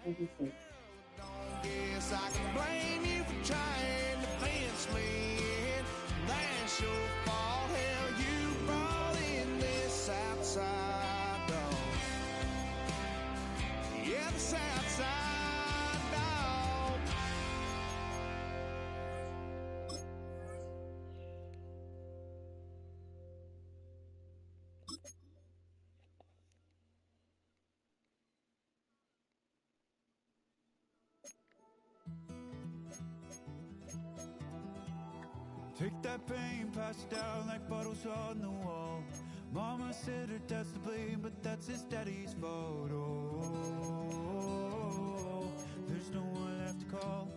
26. Guess I can blame you for trying to fence me in. That's your fault. Hell, you brought in this outside dog. Yeah, this outside dog. Take that pain, pass it down like bottles on the wall. Mama said her dad's to blame, but that's his daddy's fault. Oh, there's no one left to call.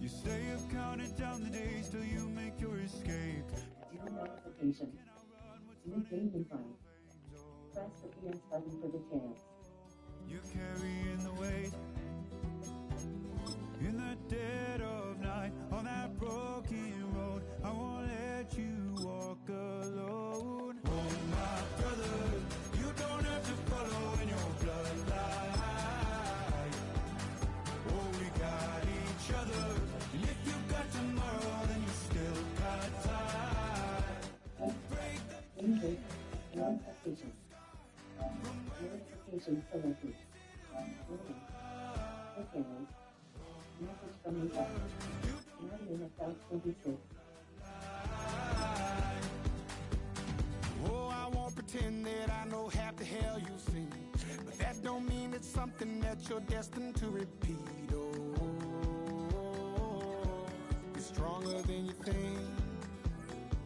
You say you've counted down the days till you make your escape. New notification. New game invite. Press the PS button for details. You're carrying the weight in the dead of night on that broken road. I won't let you walk alone. Oh, my brother, you don't have to follow in your bloodline. Oh, we got each other, and if you got tomorrow, then you still got time. Intake. Notification. Notification selected. Loading. Okay. Message from the app. Now you have felt 26. Oh, I won't pretend that I know half the hell you've seen, but that don't mean it's something that you're destined to repeat. Oh, you're stronger than you think.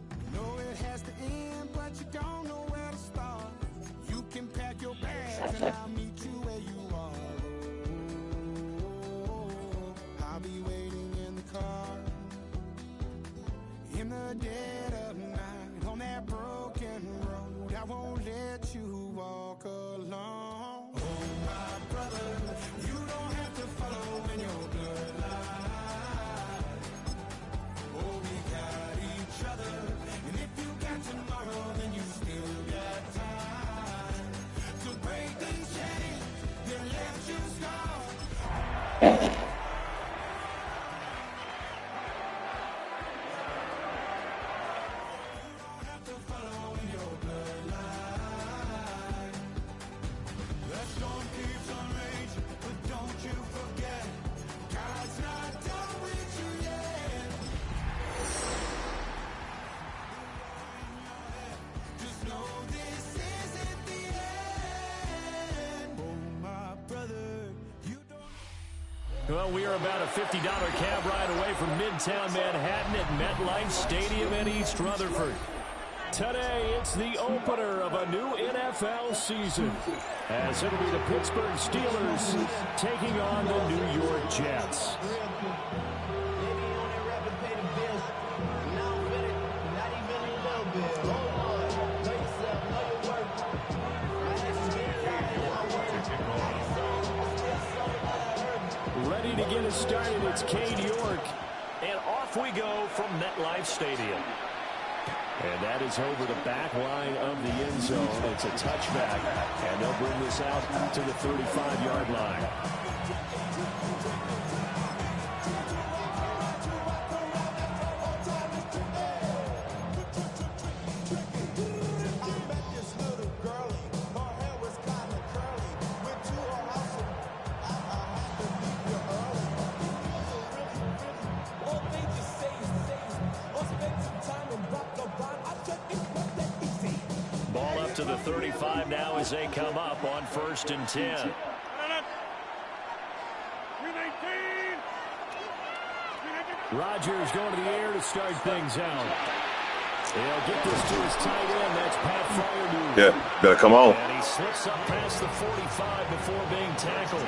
You know it has to end, but you don't know where to start. You can pack your bags and I'll meet you where you are. I'll be waiting in the car in the dead of night on that broken road. I won't let you walk alone. Oh, my brother, you don't have to follow in your bloodline. Oh, we got each other, and if you got tomorrow, then you still got time to break these chains that left you scarred. Well, we are about a $50 cab ride away from Midtown Manhattan at MetLife Stadium in East Rutherford. Today, it's the opener of a new NFL season, as it'll be the Pittsburgh Steelers taking on the New York Jets. Ready to get us started, it's Cade York. And off we go from MetLife Stadium. And that is over the back line of the end zone. It's a touchback, and they'll bring this out to the 35-yard line. To the 35 now as they come up on 1st and 10. Rodgers going to the air to start things out. They'll get this to his tight end. That's Pat Fryermuth. Yeah, better come on. And he slips up past the 45 before being tackled.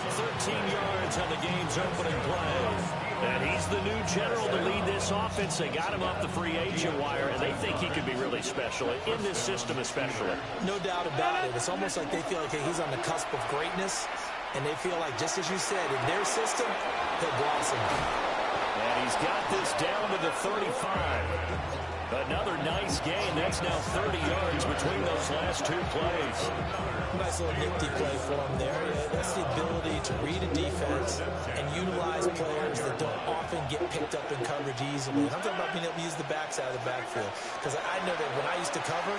13 yards on the game's opening play. And he's the new general to lead this offense. They got him off the free agent wire, and they think he could be really special, in this system especially. No doubt about it. It's almost like they feel like he's on the cusp of greatness, and they feel like, just as you said, in their system, he'll blossom. And he's got this down to the 35. Another nice gain. That's now 30 yards between those last 2 plays. Nice little nifty play for him there. That's the ability to read a defense and utilize players that don't often get picked up in coverage easily. And I'm talking about being able to use the backside of the backfield. Because I know that when I used to cover,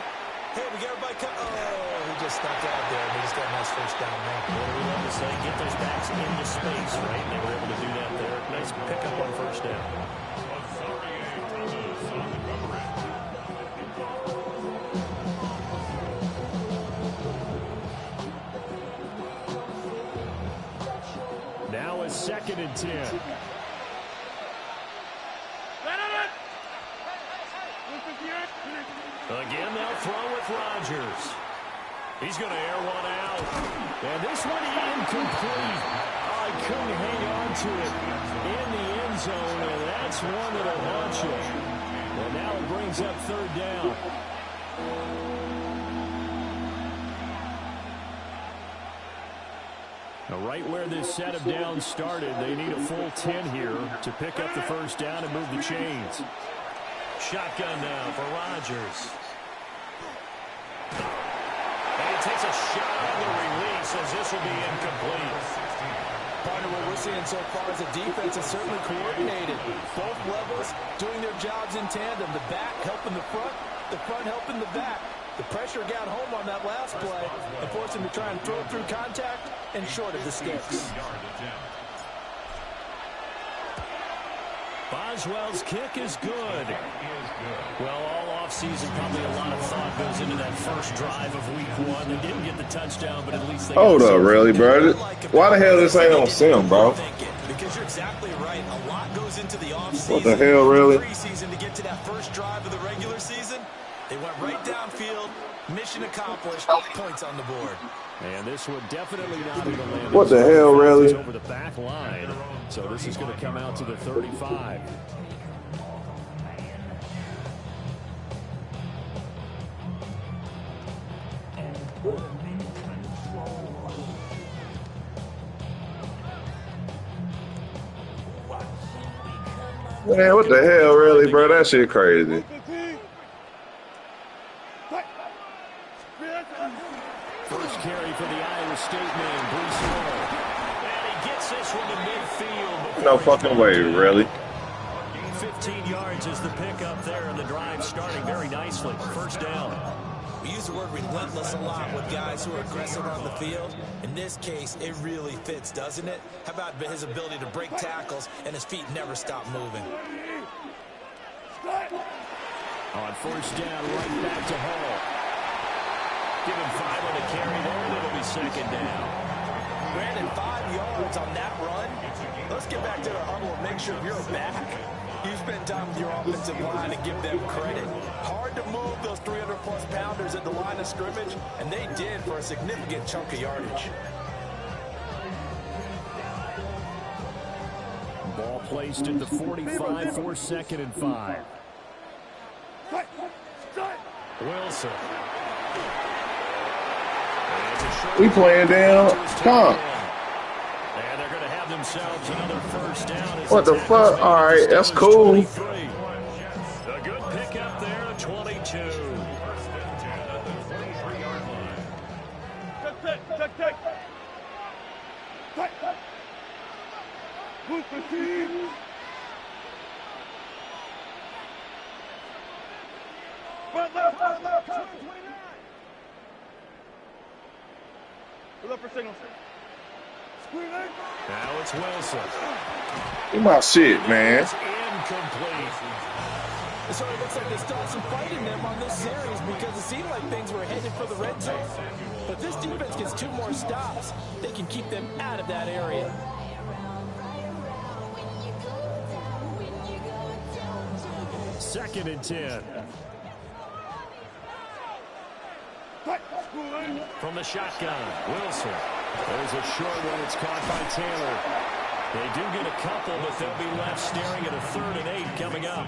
hey, we get everybody cut. Oh, he just snuck out there, and he just got a nice first down there. Well, we love to say get those backs into space, right? And they were able to do that there. Nice pickup on first down. Now a 2nd and 10. Again, they'll throw with Rodgers. He's going to air one out. And this one incomplete. I couldn't hang on to it in the end zone, and that's one that'll launch it. And now it brings up 3rd down. Now, right where this set of downs started, they need a full 10 here to pick up the first down and move the chains. Shotgun now for Rodgers. And he takes a shot on the release as this will be incomplete. Part of what we're seeing so far is the defense is certainly coordinated. Both levels doing their jobs in tandem. The back helping the front helping the back. The pressure got home on that last play and forced him to try and throw through contact and short of the sticks. Boswell's kick is good. Well, all offseason, probably a lot of thought goes into that first drive of week 1. They didn't get the touchdown, but at least they hold up, really, bro? Why the hell this ain't on sim, bro? Because you're exactly right. A lot goes into the offseason. What the hell, really? Preseason to get to that first drive of the regular season. They went right downfield. Mission accomplished. Points on the board. And this would definitely not even land. What the hell, really? Over the back line. So this is going to come out to the 35. Man, what the hell, really, bro? That shit crazy. First carry for the Iowa State man, Bruce Hall. And he gets this one to midfield. No fucking way, really. 15 yards is the pickup there, and the drive starting very nicely. First down. We use the word relentless a lot with guys who are aggressive on the field. In this case, it really fits, doesn't it? How about his ability to break tackles and his feet never stop moving? On first down, right back to Hall. Give him 5 on the carry there, and it'll be second down. Brandon, 5 yards on that run. Let's get back to the huddle and make sure you're back. You spend time with your offensive line and give them credit. Hard to move those 300-plus pounders at the line of scrimmage, and they did for a significant chunk of yardage. Ball placed at the 45 for 2nd and 5. Wilson. We playing down. Come. And they're going to have themselves another first down. What the fuck? All right, that's cool. A good pickup there, 22. Now it's Wilson. Get my shit, man. It's incomplete. So it looks like they still have some fight in them on this series because it seemed like things were headed for the red zone. But this defense gets 2 more stops. They can keep them out of that area. Second and 10. From the shotgun, Wilson. There's a short one. It's caught by Taylor. They do get a couple, but they'll be left staring at a 3rd and 8 coming up.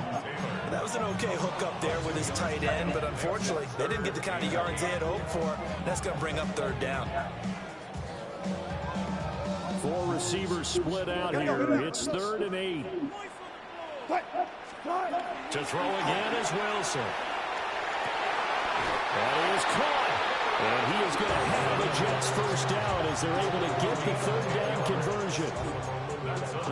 That was an okay hook up there with his tight end, but unfortunately, they didn't get the kind of yards they had hoped for. That's going to bring up 3rd down. 4 receivers split out here. It's 3rd and 8. To throw again is Wilson. That is caught. And he is going to have the Jets first down as they're able to get the third down conversion.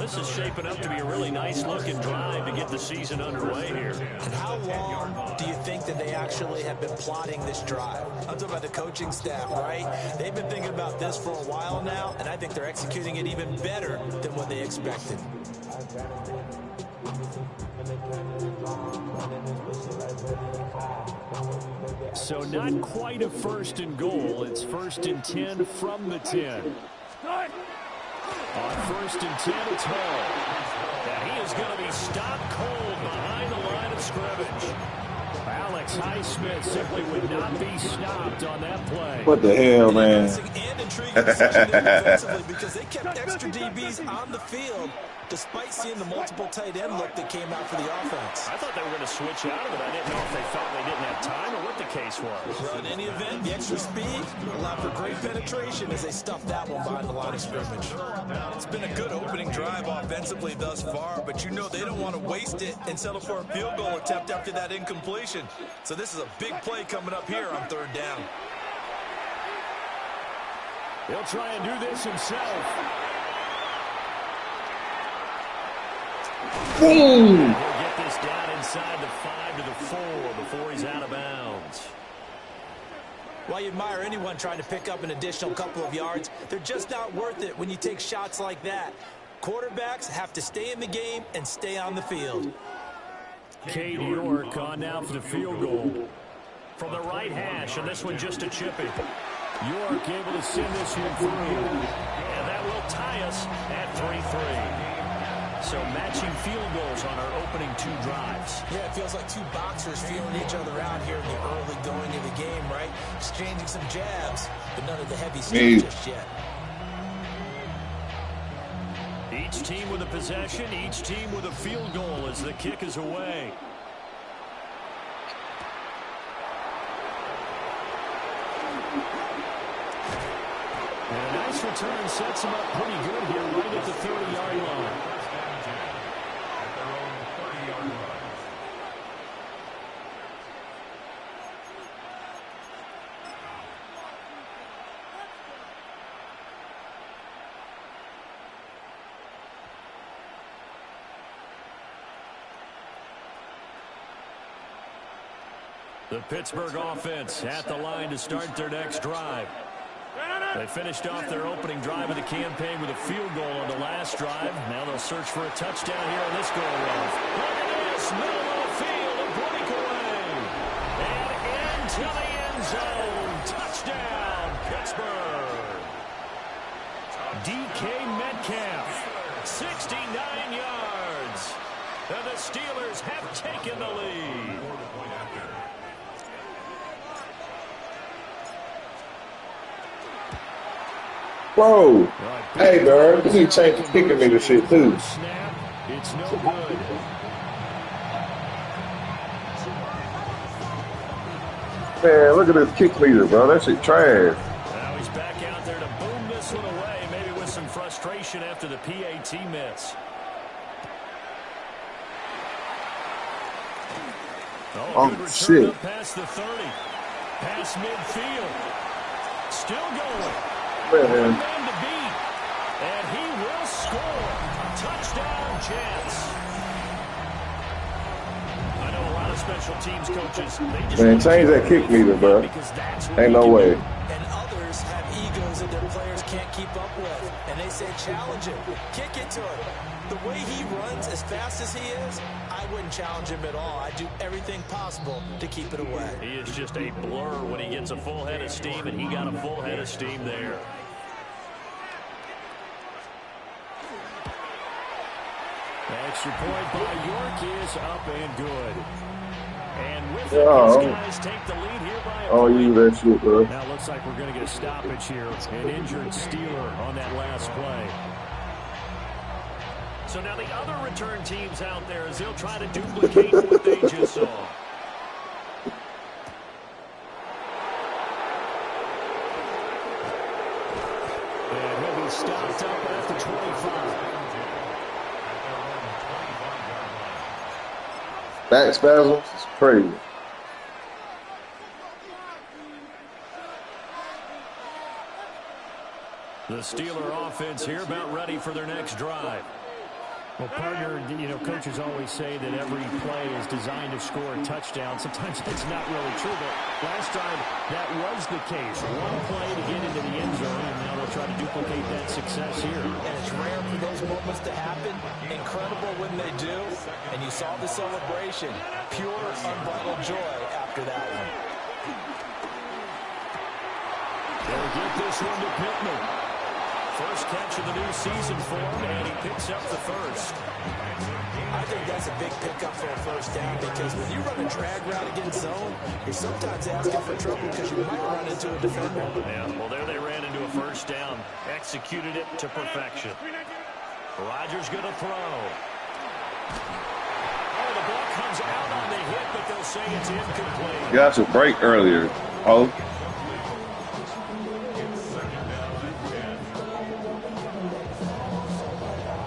This is shaping up to be a really nice-looking drive to get the season underway here. And how long do you think that they actually have been plotting this drive? I'm talking about the coaching staff, right? They've been thinking about this for a while now, and I think they're executing it even better than what they expected. So not quite a first and goal. It's first and 10 from the 10. On first and 10, it's Hall. And he is going to be stopped cold behind the line of scrimmage. Alex Highsmith simply would not be stopped on that play. What the hell, man? And intriguing decision defensively because they kept extra DBs on the field despite seeing the multiple tight end look that came out for the offense. I thought they were going to switch out of it. I didn't know if they felt they didn't have time or what the case was. Well, in any event, the extra speed allowed for great penetration as they stuffed that one behind the line of scrimmage. It's been a good opening drive offensively thus far, but you know they don't want to waste it and settle for a field goal attempt after that incompletion. So this is a big play coming up here on third down. He'll try and do this himself. Boom! He'll get this down inside the 5 to the 4 before he's out of bounds. While you admire anyone trying to pick up an additional couple of yards, they're just not worth it when you take shots like that. Quarterbacks have to stay in the game and stay on the field. Cade York on now for the field goal. From the right hash, and this one just a chip it. York able to send this one through. And that will tie us at 3-3. So matching field goals on our opening 2 drives. Yeah, it feels like 2 boxers feeling each other out here in the early going of the game, right? Exchanging some jabs, but none of the heavy stuff just yet. Each team with a possession, each team with a field goal as the kick is away. And a nice return sets him up pretty good here right at the 30-yard line. The Pittsburgh offense at the line to start their next drive. They finished off their opening drive of the campaign with a field goal on the last drive. Now they'll search for a touchdown here on this go-around. Look at this, middle of the field, a breakaway. And into the end zone. Touchdown, Pittsburgh. DK Metcalf, 69 yards. And the Steelers have taken the lead. Whoa. Hey, bro. You need to change the kicking me to shit, too. It's no good. Man, look at this kick meter, bro. That shit trash. Now he's back out there to boom this one away, maybe with some frustration after the PAT miss. Oh, good return shit. up past the 30. Past midfield. Still going. Man. One man to beat. And he will score. Touchdown, Jets. I know a lot of special teams coaches. They just Man, change that kick meter, bro. Ain't no way. And others have egos that their players can't keep up with. And they say, challenge him. Kick it to him. The way he runs as fast as he is, I wouldn't challenge him at all. I'd do everything possible to keep it away. He is just a blur when he gets a full head of steam, and he got a full head of steam there. Extra point by York is up and good. And with it, these guys take the lead here by a Oh, you that shit, bro. Now it looks like we're going to get a stoppage here. An injured Steeler on that last play. So now the other return teams out there as they'll try to duplicate what they just saw. And he'll be stopped up at the 25. Back spasms is crazy. The Steeler offense here about ready for their next drive. Well, partner, you know, coaches always say that every play is designed to score a touchdown. Sometimes that's not really true, but last time that was the case. One play to get into the end zone, and now they'll try to duplicate that success here. And it's rare for those moments to happen. Incredible when they do. And you saw the celebration. Pure, unbridled joy after that one. They'll get this one to Pittman. First catch of the new season for him, and he picks up the first. I think that's a big pickup for a first down because when you run a drag route against zone, you're sometimes asking for trouble because you might run into a defender. Yeah, well, there they ran into a first down. Executed it to perfection. Rodgers going to throw. Oh, the ball comes out on the hit, but they'll say it's incomplete. You got to break earlier. Oh.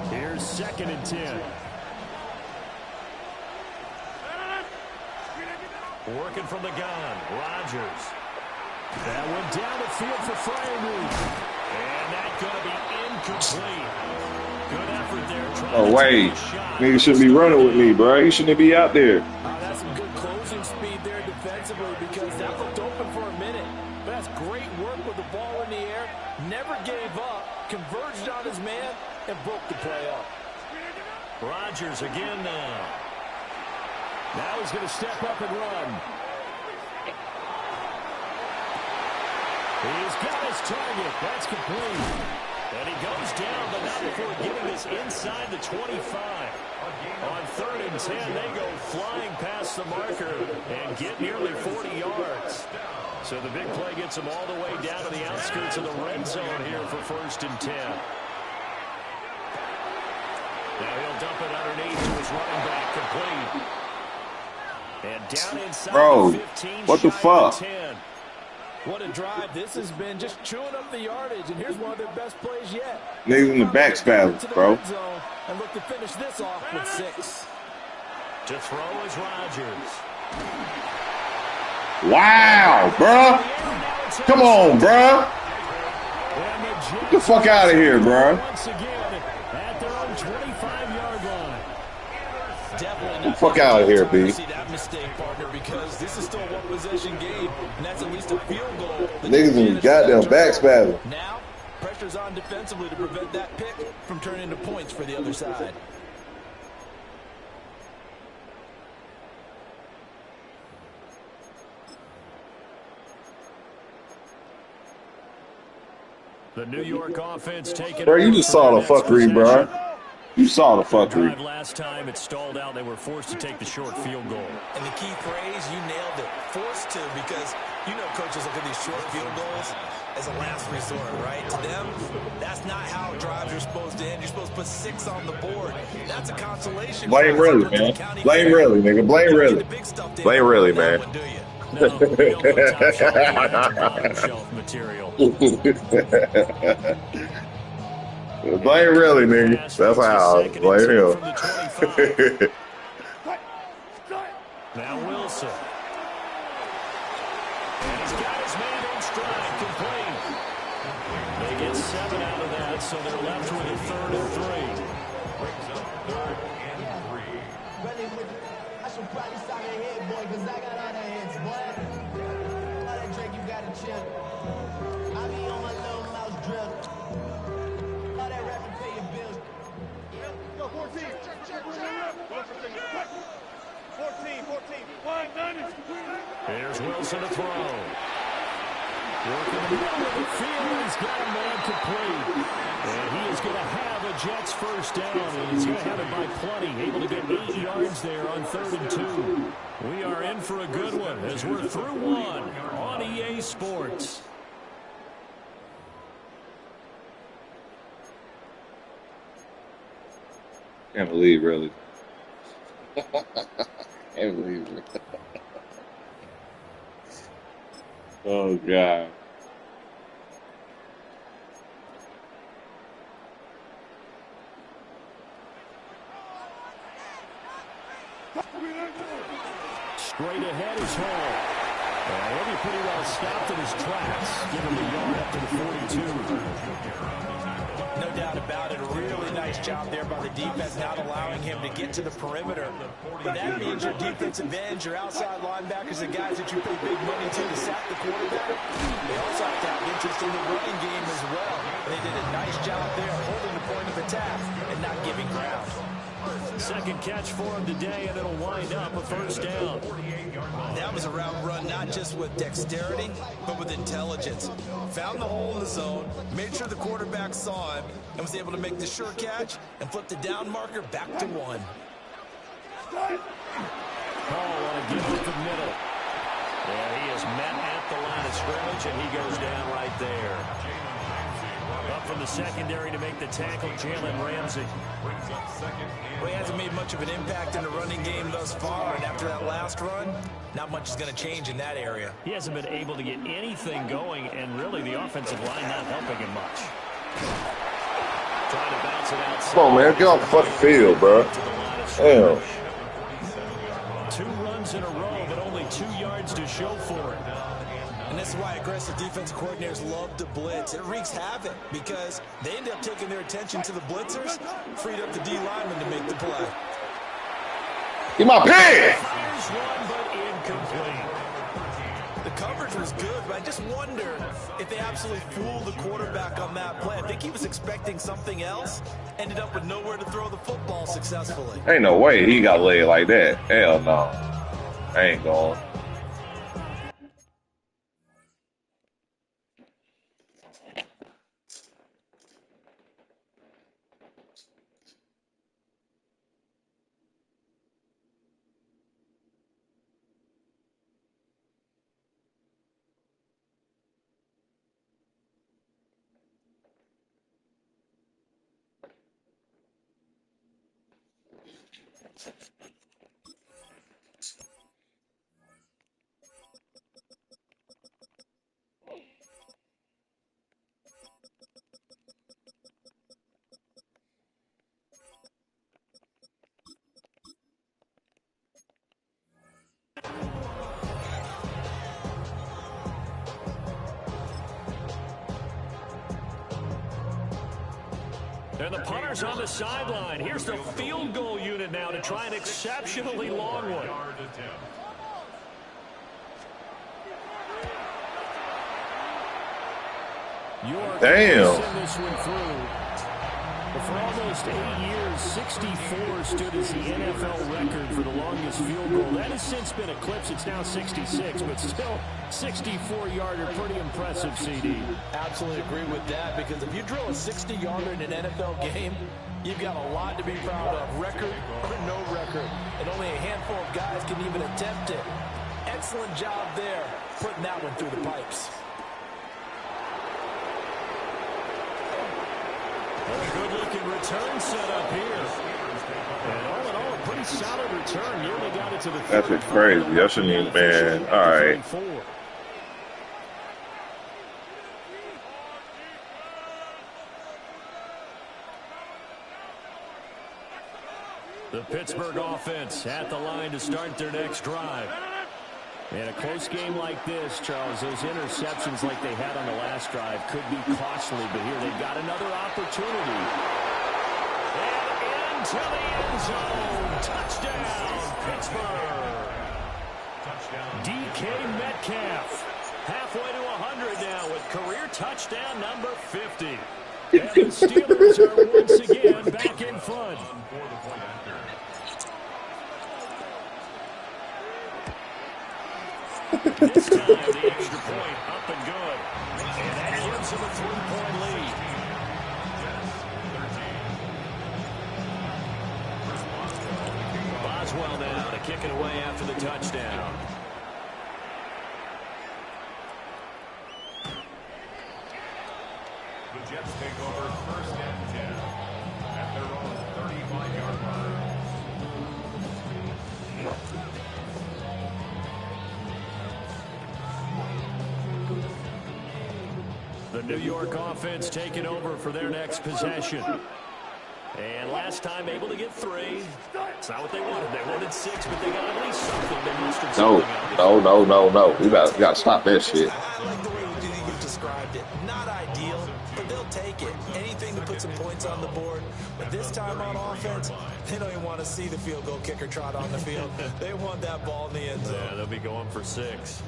Here's 2nd and 10. Working from the gun, Rodgers. That one down the field for Fryermuth. And that's going to be incomplete. Good effort there. Oh, wait. Nigga shouldn't be running with me, bro. He shouldn't be out there. That's some good closing speed there defensively because that looked open for a minute. But that's great work with the ball in the air. Never gave up. Converged on his man and broke the play up. Rodgers again now. Now he's going to step up and run. He's got his target. That's complete. And he goes down, but not before getting this inside the 25. On 3rd and 10, they go flying past the marker and get nearly 40 yards. So the big play gets them all the way down to the outskirts of the red zone here for 1st and 10. Now he'll dump it underneath to his running back, complete. And down inside Bro, the 15, what the fuck? 10. What a drive this has been, just chewing up the yardage, and here's one of their best plays yet. Niggas in the back spasms, bro. And look to finish this off with 6. To throw is Rodgers. Wow, bro. Come on, bro. Get the fuck out of here, bro. Once again at their own 25-yard line. Definitely Get the fuck out of here, B. see that mistake, partner, because this is still a one-possession game, and that's at least a field goal. Niggas in the goddamn back spasm. Now, pressure's on defensively to prevent that pick from turning into points for the other side. The New York offense taking Bro, you just saw the fuckery, bro. You saw the fuckery. Last time it stalled out, they were forced to take the short field goal. And the key phrase, you nailed it, forced to, because you know coaches look at these short field goals as a last resort, right? To them, that's not how drives are supposed to end. You're supposed to put 6 on the board. That's a consolation. Blame really, man. Blame really, nigga. Blame really. Blame really, man. No, we don't go top shelf. Bottom shelf material. Blame really, nigga. That's how. Blame him. Now Wilson. And he's got his man in stride, complete. They get 7 out of that, so they're left with a 3rd and 3. I should probably stop your head, boy, because I got all the hits, boy. All that drink, you got to chill. I be on my little mouse drill. All that rapping, pay your bills. Go, 14. 14. 190. Here's Wilson to throw. Working the middle of the field, he's got a man complete. And he is going to have a Jets first down, and he's going to have it by plenty, able to get 8 yards there on 3rd and 2. We are in for a good one as we're through 1 on EA Sports. Can't believe, really. Can't believe it. Oh, God. goes home. He'll be pretty well stopped in his tracks. Give him a yard up to the 42. No doubt about it. A really nice job there by the defense, not allowing him to get to the perimeter. But that means your defensive ends, your outside linebackers, the guys that you pay big money to sack the quarterback, they also have to have interest in the running game as well. And they did a nice job there holding the point of attack and not giving ground. Second catch for him today, and it'll wind up a first down. That was a route run not just with dexterity, but with intelligence. Found the hole in the zone, made sure the quarterback saw him, and was able to make the sure catch and flip the down marker back to 1. Call on a give up the middle. And he is met at the line of scrimmage, and he goes down right there. Up from the secondary to make the tackle, Jalen Ramsey. Well, he hasn't made much of an impact in the running game thus far, and after that last run, not much is going to change in that area. He hasn't been able to get anything going, and really the offensive line not helping him much. Trying to bounce it outside. Come on, man. Get off the fucking field, bro. Damn. 2 runs in a row, but only 2 yards to show for it. And this is why aggressive defensive coordinators love to blitz. It wreaks havoc because they end up taking their attention to the blitzers, freed up the D lineman to make the play. Get my pick! Fires one, but incomplete. The coverage was good, but I just wonder if they absolutely fooled the quarterback on that play. I think he was expecting something else, ended up with nowhere to throw the football successfully. Ain't no way he got laid like that. Hell no. I ain't going. And the punter's on the sideline. Here's the field goal unit now to try an exceptionally long one. Damn. Send this one through. But for almost 8 years, 64 stood as the NFL record for the longest field goal. That has since been eclipsed. It's now 66, but still 64-yarder. Pretty impressive, CD. Absolutely agree with that, because if you drill a 60-yarder in an NFL game, you've got a lot to be proud of, record or no record. And only a handful of guys can even attempt it. Excellent job there, putting that one through the pipes. A good-looking return set up here. And all in all, a pretty solid return. Nearly got it to the 35. That's crazy. That shouldn't even, man. All right. The Pittsburgh offense at the line to start their next drive. In a close game like this, Charles, those interceptions like they had on the last drive could be costly, but here they've got another opportunity. And into the end zone. Touchdown, Pittsburgh. DK Metcalf. Halfway to 100 now with career touchdown number 50. And the Steelers are once again back in front. This time, the extra point up and good. And that gives him a 3-point lead. Boswell now to kick it away after the touchdown. The Jets take over first and 10 at their own 35-yard line. The New York offense taking over for their next possession. And last time able to get 3. It's not what they wanted. They wanted 6, but they got at least something. They mustered something out. No. We gotta stop that shit. I like the way you described it. Not ideal, but they'll take it. Anything to put some points on the board. But this time on offense, they don't even want to see the field goal kicker trot on the field. They want that ball in the end zone. Yeah, they'll be going for 6.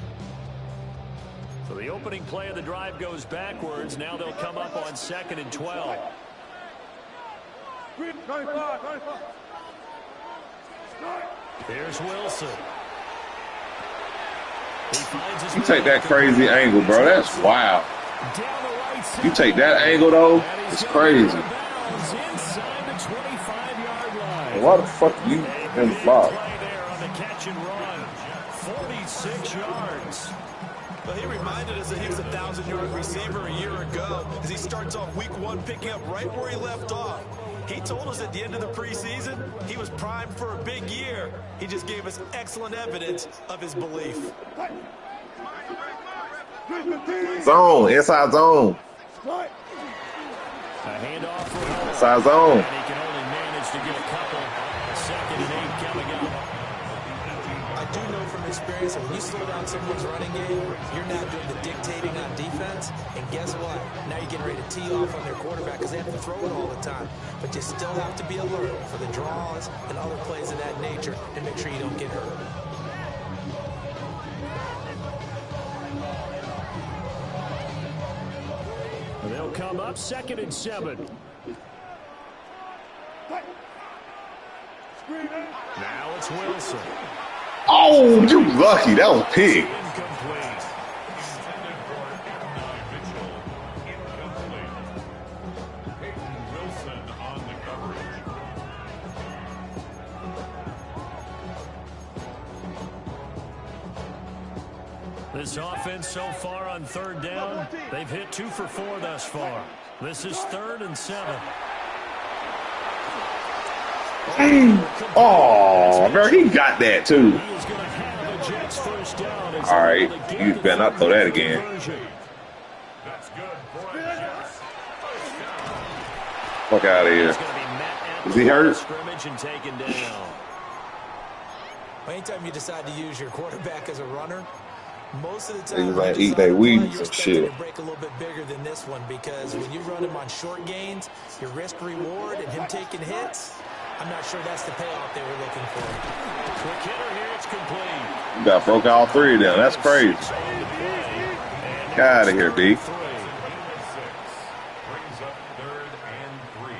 So the opening play of the drive goes backwards. Now they'll come up on 2nd and 12. Here's Wilson. You take that crazy angle, bro. That's wild. You take that angle, though, it's crazy. Why the fuck are you in the block? 46 yards. Well, he reminded us that he was a 1,000-yard receiver a year ago as he starts off week 1 picking up right where he left off. He told us at the end of the preseason he was primed for a big year. He just gave us excellent evidence of his belief. Zone, inside zone. A handoff for Hall. Inside zone. And he can only manage to get a couple. 2nd and 8 coming up. I do know from experience that when you slow down someone's running game, you're now doing the dictating on defense. And guess what? Now you're getting ready to tee off on their quarterback because they have to throw it all the time. But you still have to be alert for the draws and other plays of that nature to make sure you don't get hurt. They'll come up 2nd and 7. Now it's Wilson. Oh, you lucky. That was pig. Incomplete. Wilson on the coverage. This offense so far on 3rd down, they've hit 2 for 4 thus far. This is 3rd and 7. Oh, bro, he got that too. He is going to have a Jets first down. All right, you better not throw that again. That's good for a Jets. Fuck out of here. Is he hurt? Scrimmage and taken down. Anytime you decide to use your quarterback as a runner, most of the They time, like eat their weeds and shit. to break a little bit bigger than this one because when you run him on short gains, your risk reward and him taking hits, I'm not sure that's the payoff they were looking for. Quick hitter here, it's complete. You got broke all 3 of them. That's crazy. Get out of here, B. Brings up 3rd and 3.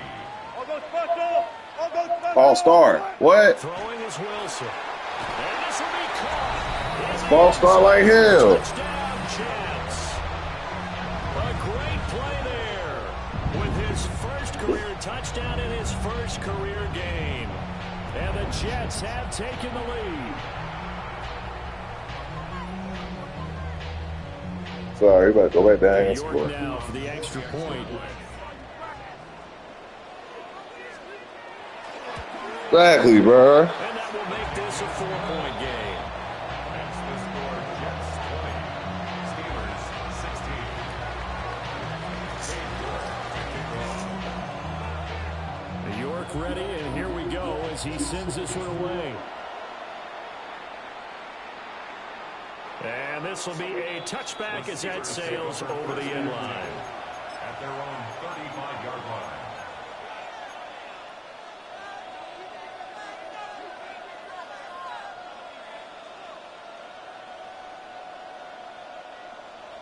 All goes special. All goes special. False start. What? Throwing is Wilson. And this will be caught. False start like hell. Touchdown, Jets. A great play there with his first career touchdown in his first career game. And the Jets have taken the lead. Sorry, about to go back down and York score. now for the extra point. Exactly, bro. And that will make this a 4-point game. That's the score. Jets 20, Steelers 16. York ready, and here we go as he sends this one away. And this will be a touchback as that sails over the end line. At their own 35-yard line.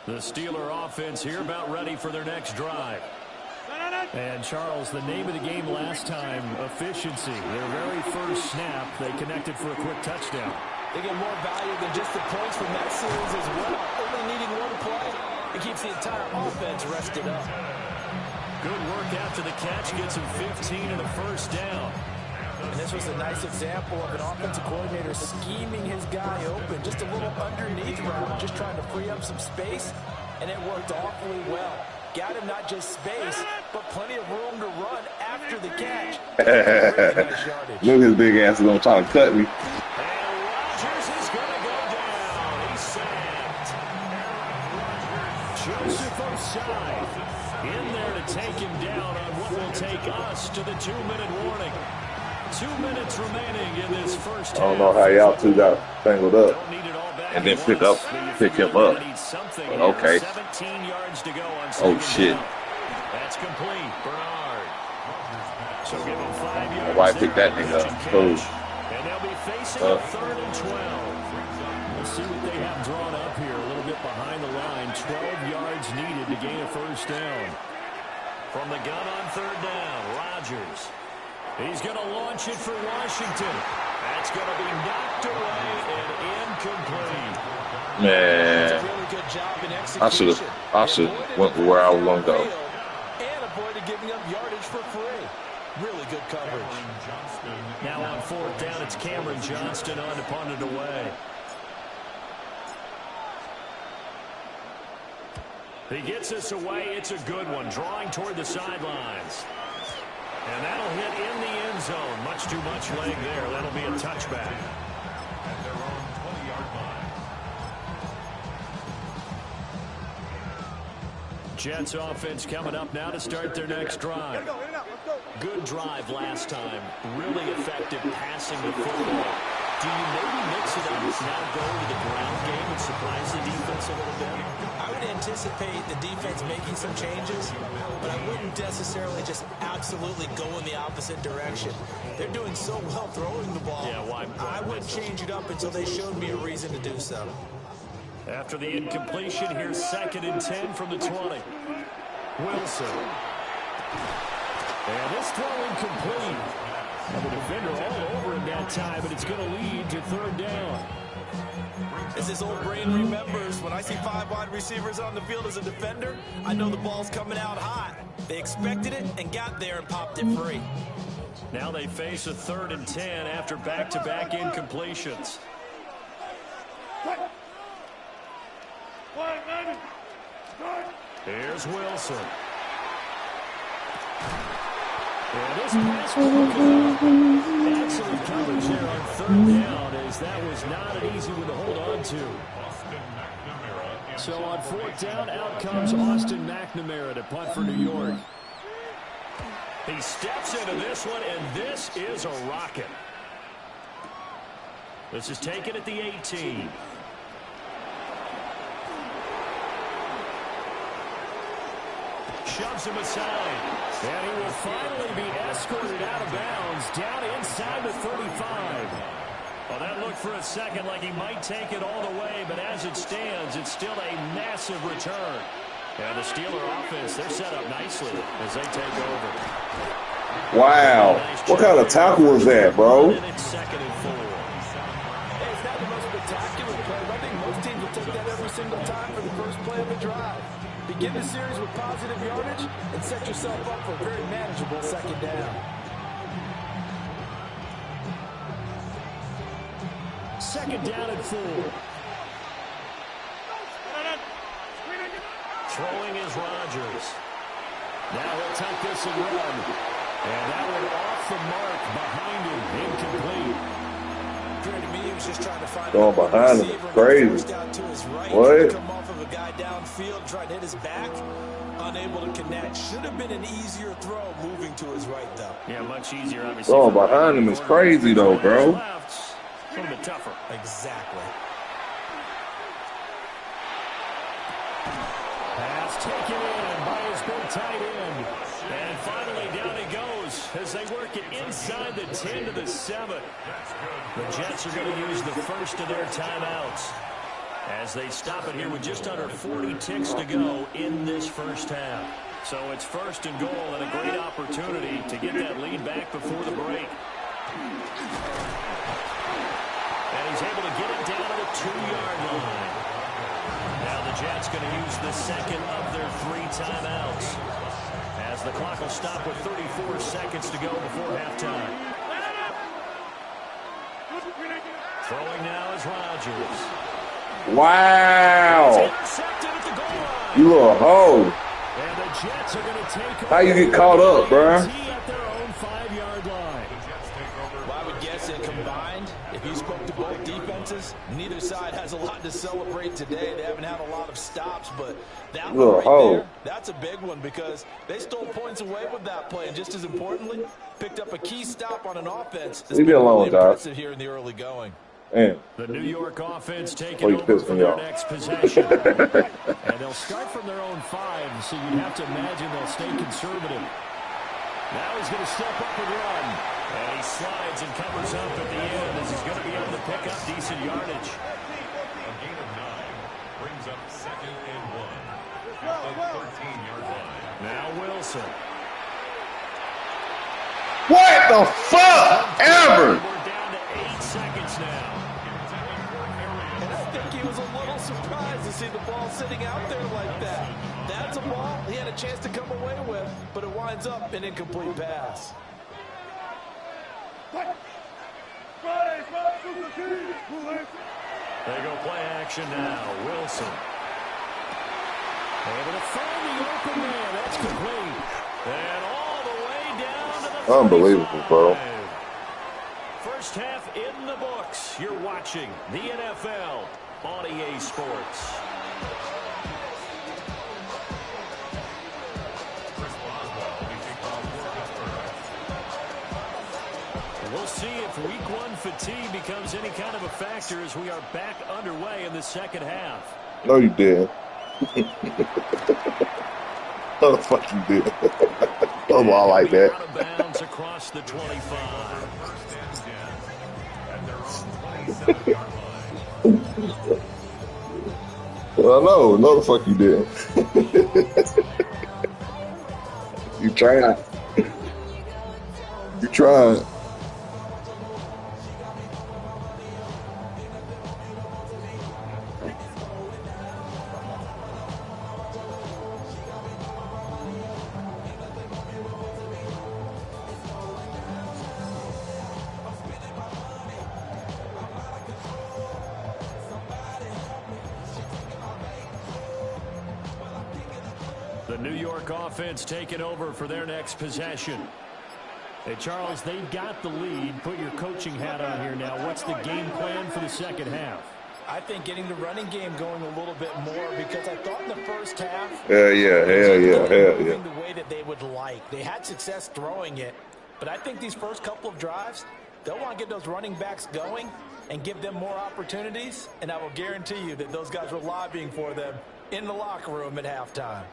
The Steeler offense here about ready for their next drive. And, Charles, the name of the game last time, efficiency. Their very first snap, they connected for a quick touchdown. They get more value than just the points from that series as well. Only needing one play, it keeps the entire offense rested up. Good work after the catch, gets him 15 and a first down. And this was a nice example of an offensive coordinator scheming his guy open. Just a little underneath route, just trying to free up some space, and it worked awfully well. Got him not just space, but plenty of room to run after the catch. Really nice yardage. Look, his big ass is gonna try to cut me. And Rodgers is going to go down. He's sacked. Yusuf Osai in there to take him down on what will take us to the 2-minute warning. 2 minutes remaining in this first half. I don't know how y'all two got tangled up and then pick him up. Okay. 17 yards to go on oh shit. down. That's complete. Bernard. So give him 5 yards. Why pick that nigga up? Cool. And they'll be facing a 3rd and 12. We'll see what they have drawn up here. A little bit behind the line. 12 yards needed to gain a first down. From the gun on 3rd down, Rodgers. He's going to launch it for Washington. That's going to be knocked away and incomplete. Man, really good job in execution. I should went where I was going to go. And avoided giving up yardage for free. Really good coverage. Now on 4th down, it's Cameron Johnston on to punt it away. He gets us away. It's a good one. Drawing toward the sidelines. And that'll hit in the end zone. Much too much leg there. That'll be a touchback. At their own 20-yard line. Jets offense coming up now to start their next drive. Good drive last time. Really effective passing the football. Do you maybe mix it up, now go to the ground game and surprise the defense a little bit? I would anticipate the defense making some changes, but I wouldn't necessarily just absolutely go in the opposite direction. They're doing so well throwing the ball. Yeah, why I wouldn't change it up until they showed me a reason to do so. After the incompletion, here's 2nd and 10 from the 20. Wilson. And this throw incomplete. And the defender all over him that time, but it's going to lead to 3rd down. As this old brain remembers, when I see 5 wide receivers on the field as a defender, I know the ball's coming out hot. They expected it and got there and popped it free. Now they face a 3rd and 10 after back-to-back incompletions. Here's Wilson. And this pass excellent coverage there on 3rd down, as that was not an easy one to hold on to. So on 4th down, out comes Austin McNamara to punt for New York. He steps into this one, and this is a rocket. This is taken at the 18. Shoves him aside. And he will finally be escorted out of bounds down inside the 35. Well, that looked for a second like he might take it all the way, but as it stands, it's still a massive return. And the Steeler offense, they're set up nicely as they take over. Wow. What kind of tackle was that, bro? And it's 2nd and 4. Hey, it's not the most spectacular play, but I think most teams will take that every single time for the first play of the drive. Begin the series with positive yardage and set yourself up for a very manageable 2nd down. 2nd down and 4. Throwing is Rodgers. Now he'll tuck this and run. And that one off the mark behind him. Incomplete. To me, he was just trying to find going behind him. Crazy. What? Come off of a guy downfield, trying to hit his back. Unable to connect. Should have been an easier throw moving to his right, though. Yeah, much easier, obviously. Going behind him is crazy, though, bro. A little bit tougher. Exactly. Pass taken in by his big tight end. And finally down he goes as they work it inside the 10 to the 7. The Jets are going to use the first of their timeouts as they stop it here with just under 40 ticks to go in this first half. So it's 1st and goal and a great opportunity to get that lead back before the break. And he's able to get it down to the 2-yard line. Now the Jets going to use the 2nd of their 3 timeouts as the clock will stop with 34 seconds to go before halftime. Throwing now is Rodgers. Wow. You little hoe. And the Jets are going to take How you get caught up, bruh? at their own 5-yard line. Well, I would guess that combined, if you spoke to both defenses, neither side has a lot to celebrate today. They haven't had a lot of stops, but that one right there, that's a big one because they stole points away with that play. And just as importantly, picked up a key stop on an offense that's been really impressive here in the early going. Man. The New York offense taking over for their next possession. And they'll start from their own 5, so you'd have to imagine they'll stay conservative. Now he's going to step up and run. And he slides and covers up at the end as he's going to be able to pick up decent yardage. A gain of 9 brings up 2nd and 1 at the 13-yard line. Now Wilson. What the fuck ever? We're down to 8 seconds now. And I think he was a little surprised to see the ball sitting out there like that. That's a ball he had a chance to come away with, but it winds up an incomplete pass. They go play action now. Wilson. Able to find the open man. That's complete. And all the way down to the Unbelievable, bro. First half in the books. You're watching the NFL on EA Sports. We'll see if Week 1 fatigue becomes any kind of a factor as we are back underway in the second half. No, you didn't. No, the fuck you did. Oh, I like that. Out of bounds across the 25. First and 10 at their own 27-yard line. Well, no, the fuck you didn't. You tried. You tried. The New York offense taking over for their next possession. Hey, Charles, they've got the lead. Put your coaching hat on here now. What's the game plan for the second half? I think getting the running game going a little bit more because I thought in the first half. Hell yeah. The way that they would like. They had success throwing it, but I think these first couple of drives, they'll want to get those running backs going and give them more opportunities, and I will guarantee you that those guys were lobbying for them in the locker room at halftime.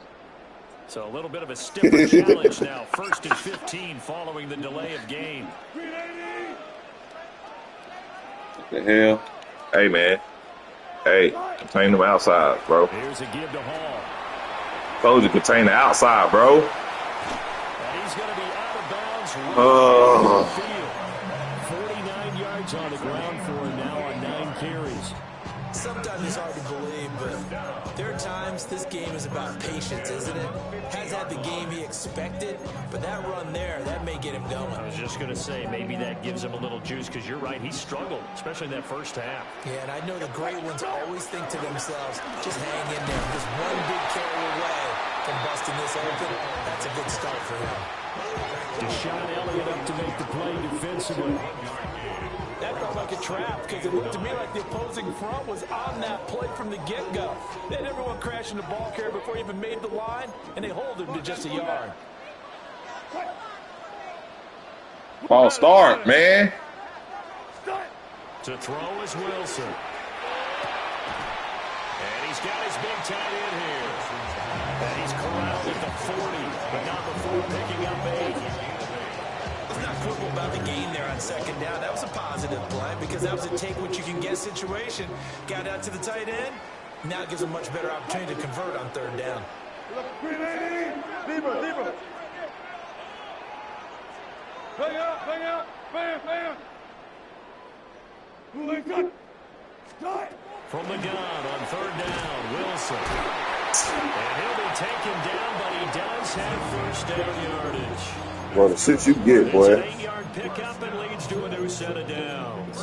So a little bit of a stiffer challenge now. 1st and 15 following the delay of game. What the hell? Hey, man. Hey, contain them outside, bro. Here's a give to Hall. Told you, contain the outside, bro. And he's going to be out of bounds right the field. 49 yards on the ground for him now on 9 carries. Sometimes it's hard to believe, but there are times this game is about patience, isn't it? Has had the game he expected, but that run there, that may get him going. I was just going to say, maybe that gives him a little juice, because you're right, he struggled, especially in that first half. Yeah, and I know the great ones always think to themselves, just hang in there. Just one big carry away from busting this open. That's a good start for him. Deshaun Elliott up to make the play defensively. That felt like a trap because it looked to me like the opposing front was on that play from the get-go. They had everyone crashing the ball carrier before he even made the line, and they hold him to just a yard. Ball start, man. To throw is Wilson. And he's got his big tight end here. And he's corralled at the 40, but not before picking up 8. Not quibble about the gain there on second down. That was a positive play because that was a take-what-you-can-get situation. Got out to the tight end. Now it gives a much better opportunity to convert on third down. Deeper. Bang out. From the gun on third down, Wilson. And he'll be taken down, but he does have first down yardage. Well, the shit you get, boy. It's an 8-yard pickup and leads to a new set of downs.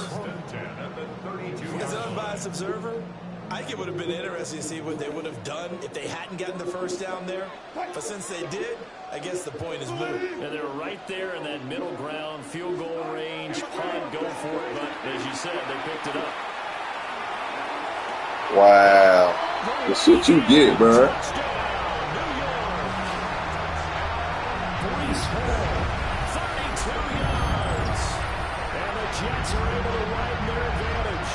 As an unbiased observer, I think it would have been interesting to see what they would have done if they hadn't gotten the first down there. But since they did, I guess the point is moot. And they're right there in that middle ground, field goal range, punt, go for it. But as you said, they picked it up. Wow. The shit you get, bro. Jets are able to widen their advantage.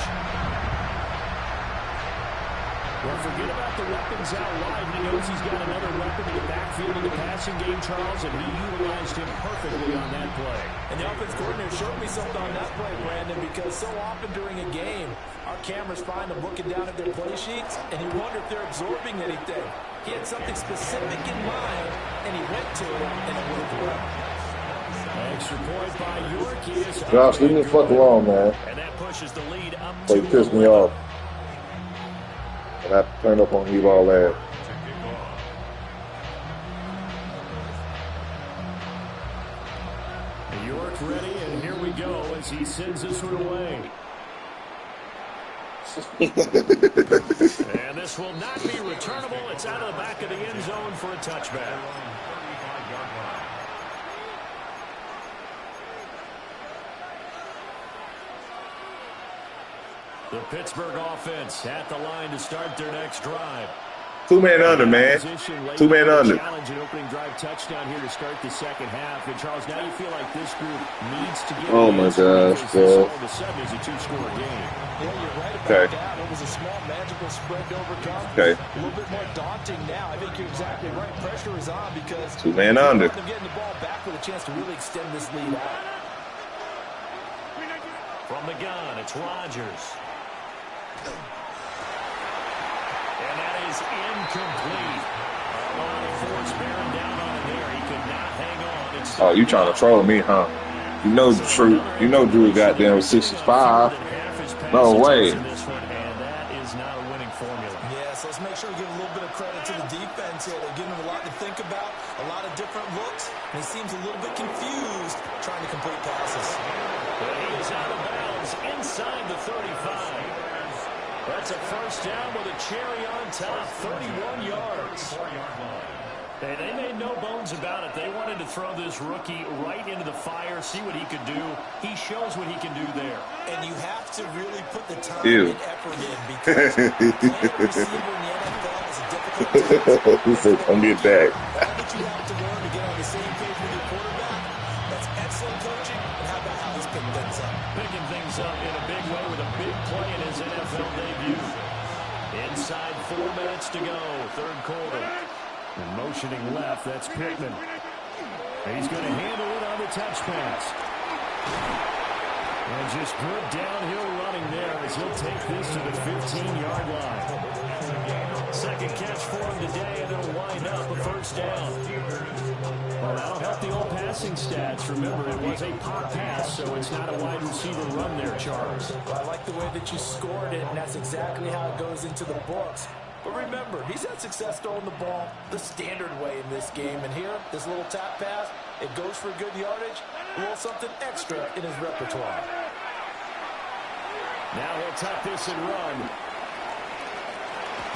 Well, forget about the weapons out wide. He knows he's got another weapon in the backfield in the passing game, Charles, and he utilized him perfectly on that play. And the offense coordinator showed me something on that play, Brandon, because so often during a game, our cameras find them looking down at their play sheets, and you wonder if they're absorbing anything. He had something specific in mind, and he went to it, and it worked well. Extra point by York. Josh, leave me the fuck alone, man. And that pushes the lead up So to you pissed me off. And I have to turn up on you all that. York ready, and here we go as he sends this one away. And this will not be returnable. It's out of the back of the end zone for a touchback. The Pittsburgh offense at the line to start their next drive. 2-man under, man. 2-man under. Challenge an opening drive touchdown here to start the second half. And Charles, now you feel like this group needs to get. Oh my gosh, bro. All of a sudden is a two-score game. Yeah, you're right about Okay. that. It was a small magical spread to overcome. Okay. A little bit more daunting now. I think you're exactly right. Pressure is on because 2-man under. they're getting the ball back with a chance to really extend this lead out. From the gun, it's Rodgers. And that is incomplete. A lot of force bearing down on him there. He could not hang on. It's Oh, you trying to troll me, huh? You know Drew. You know Drew goddamn 65. No way. And that is not a winning formula. Yeah, so let's make sure we give a little bit of credit to the defense here. They're giving him a lot to think about, a lot of different looks, and he seems a little bit confused trying to complete passes. But he is out of bounds inside the 35. That's a first down with a cherry on top, 31 yards. And they made no bones about it. They wanted to throw this rookie right into the fire, see what he could do. He shows what he can do there. And you have to really put the time and effort in because playing a receiver in the NFL is a difficult task. He said, "Come get back." All that you have to learn to get on the same page with your quarterback, that's excellent coaching. And how about how he's picked things up? Picking things up in a big way with a big play in his NFL debut. Inside 4 minutes to go, third quarter. And motioning left, that's Pittman. And he's going to handle it on the touch pass. And just good downhill running there as he'll take this to the 15-yard line. Second catch for him today, and it'll wind up a first down. Well, that'll help the old passing stats. Remember, it was a pop pass, so it's not a wide receiver run there, Charles. Well, I like the way that you scored it, and that's exactly how it goes into the books. But remember, he's had success throwing the ball the standard way in this game. And here, this little tap pass, it goes for good yardage, a little something extra in his repertoire. Now he'll tuck this and run.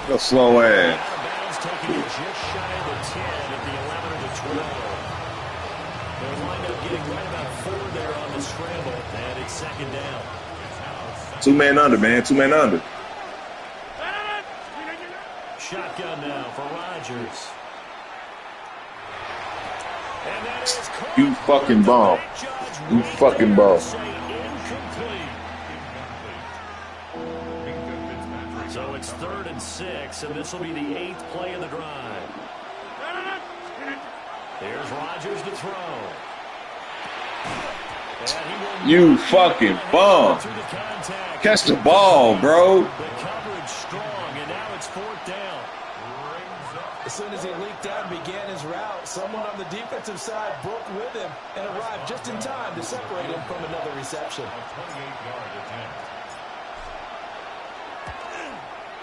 A slow ass. Out of bounds, taking it just shy of the 10 at the 11 or the 12. They'll wind up getting right about 4 there on the scramble, and it's second down. 2-man under, man. 2-man under. Shotgun now for Rodgers. And that is You fucking bomb. You fucking bomb. So it's 3rd and 6, and this will be the 8th play of the drive. There's Rodgers to throw. You fucking bum. Catch the ball, bro. The coverage strong, and now it's 4th down. As soon as he leaked out and began his route, someone on the defensive side broke with him and arrived just in time to separate him from another reception.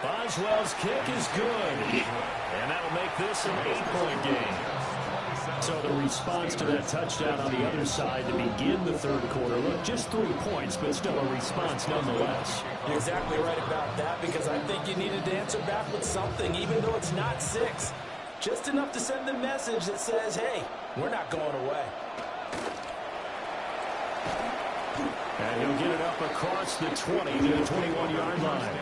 Boswell's kick is good, and that'll make this an 8-point game. So the response to that touchdown on the other side to begin the third quarter. Look, just 3 points, but still a response nonetheless. You're exactly right about that because I think you needed to answer back with something, even though it's not 6. Just enough to send the message that says, hey, we're not going away. And he'll get it up across the 20 to the 21-yard line.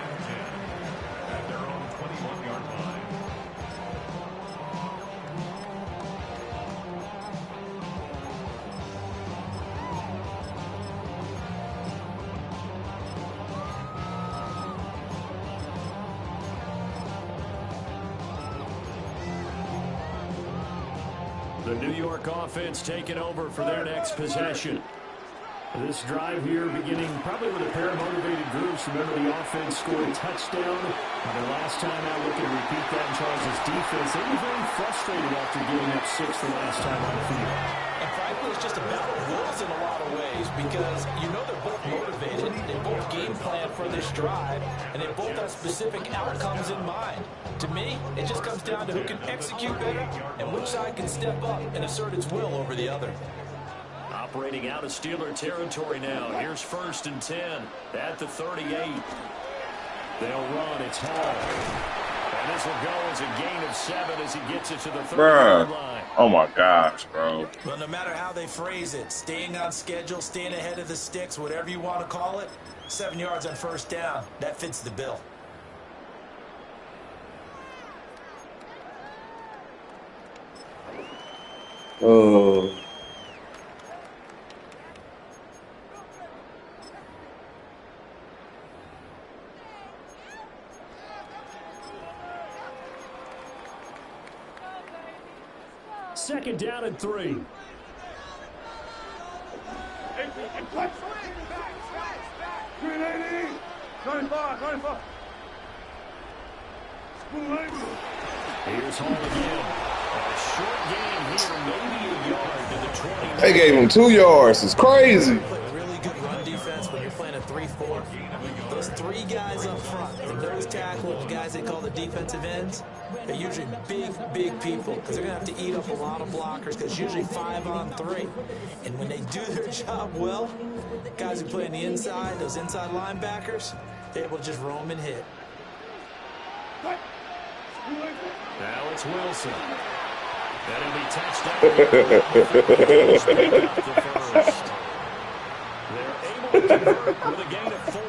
The New York offense taking over for their next possession. This drive here beginning probably with a pair of motivated groups. Remember, the offense scored a touchdown. Their last time out, looking to repeat that in Charles' defense. They were very frustrated after giving up 6 the last time on the field. And frankly, it's just about wills in a lot of ways because you know they're both motivated. They both game plan for this drive, and they both have specific outcomes in mind. To me, it just comes down to who can execute better and which side can step up and assert its will over the other. Operating out of Steeler territory now. Here's 1st and 10 at the 38. They'll run. It's Hall. And this will go as a gain of 7 as he gets it to the 30-yard line. Oh, my gosh, bro. Well, no matter how they phrase it, staying on schedule, staying ahead of the sticks, whatever you want to call it, 7 yards on 1st down, that fits the bill. Oh. Second down and 3. Here's Hall again. A short game here, maybe a yard to the 20. They gave him 2 yards. It's crazy. Really good run defense when you're playing a 3-4. Those 3 guys up front, the nose tackle, the guys they call the defensive ends, they're usually big people because they're going to have to eat up a lot of blockers because it's usually 5 on 3. And when they do their job well, guys who play on the inside, those inside linebackers, they're able to just roam and hit. Now it's Wilson. That'll be touchdown. They're able to convert with a gain of 4.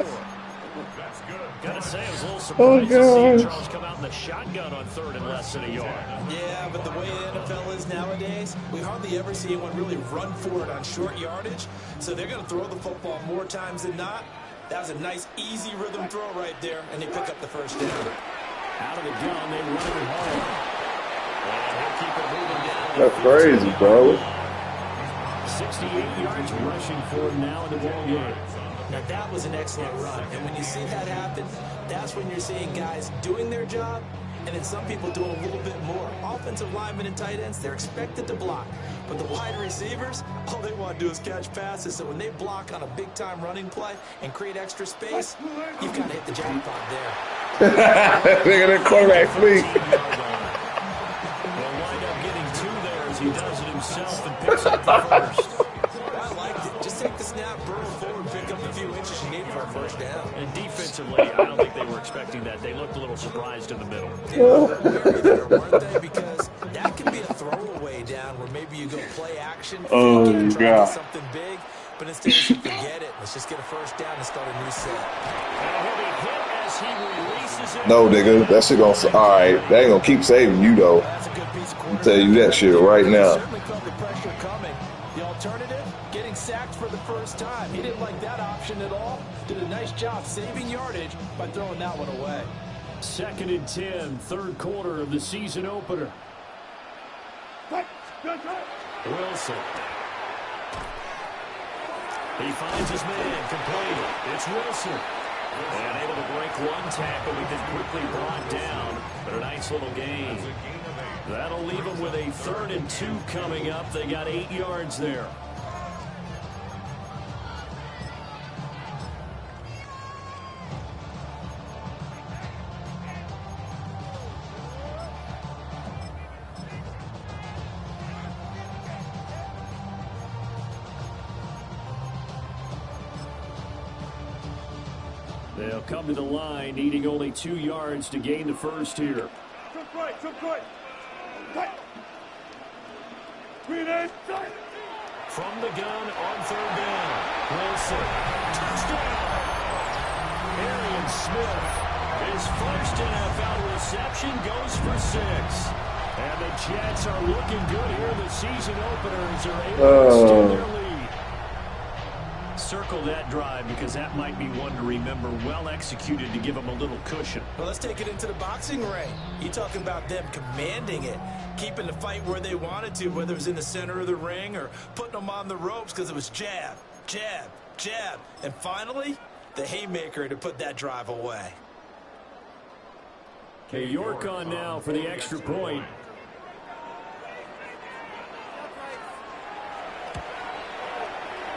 That's good. Gotta say, I was a little surprised to see Charles come out in the shotgun on 3rd and less than a yard. Yeah, but the way the NFL is nowadays, we hardly ever see anyone really run for it on short yardage. So they're going to throw the football more times than not. That was a nice, easy rhythm throw right there, and they pick up the 1st down. Out of the gun, they run it home. And he'll keep it moving down. That's crazy, bro. 68 yards rushing for him now in the ball game. Now, that was an excellent run. And when you see that happen, that's when you're seeing guys doing their job and then some people doing a little bit more. Offensive linemen and tight ends, they're expected to block. But the wide receivers, all they want to do is catch passes. So when they block on a big-time running play and create extra space, you've got to hit the jackpot there. Nigga, that quarterback fleet. They'll wind up getting 2 there as he does it himself and picks up the 1st. I liked it. Just take the snap, burrow forward, pick up the few inches you need for a 1st down. And defensively, I don't think they were expecting that. They looked a little surprised in the middle. They were wary there, weren't they? Because that can be a throwaway down where maybe you go play action, Oh, try to do God. something big, but instead you forget it. Let's just get a 1st down and start a new set. And he'll be hit as he releases it. No, nigga. That shit gonna... All right. That ain't gonna keep saving you, though. That's a good piece of I'll tell you that shit right now. Certainly felt the pressure coming. The alternative, getting sacked for the 1st time. He didn't like that option at all. Did a nice job saving yardage by throwing that one away. 2nd and 10, 3rd quarter of the season opener. Wilson. He finds his man, complete. It's Wilson. And able to break 1 tackle, but then quickly brought down. But a nice little gain. That'll leave them with a 3rd and 2 coming up. They got 8 yards there. They'll come to the line, needing only 2 yards to gain the 1st here. From the gun on 3rd down. Wilson. Touchdown. Arian Smith. His 1st NFL reception goes for 6. And the Jets are looking good here. The season openers are able to extend their lead. circle that drive because that might be one to remember. Well executed to give them a little cushion. Well, let's take it into the boxing ring. You're talking about them commanding it, keeping the fight where they wanted to, whether it was in the center of the ring or putting them on the ropes because it was jab, jab, jab. And finally, the haymaker to put that drive away. New York on now for the extra point.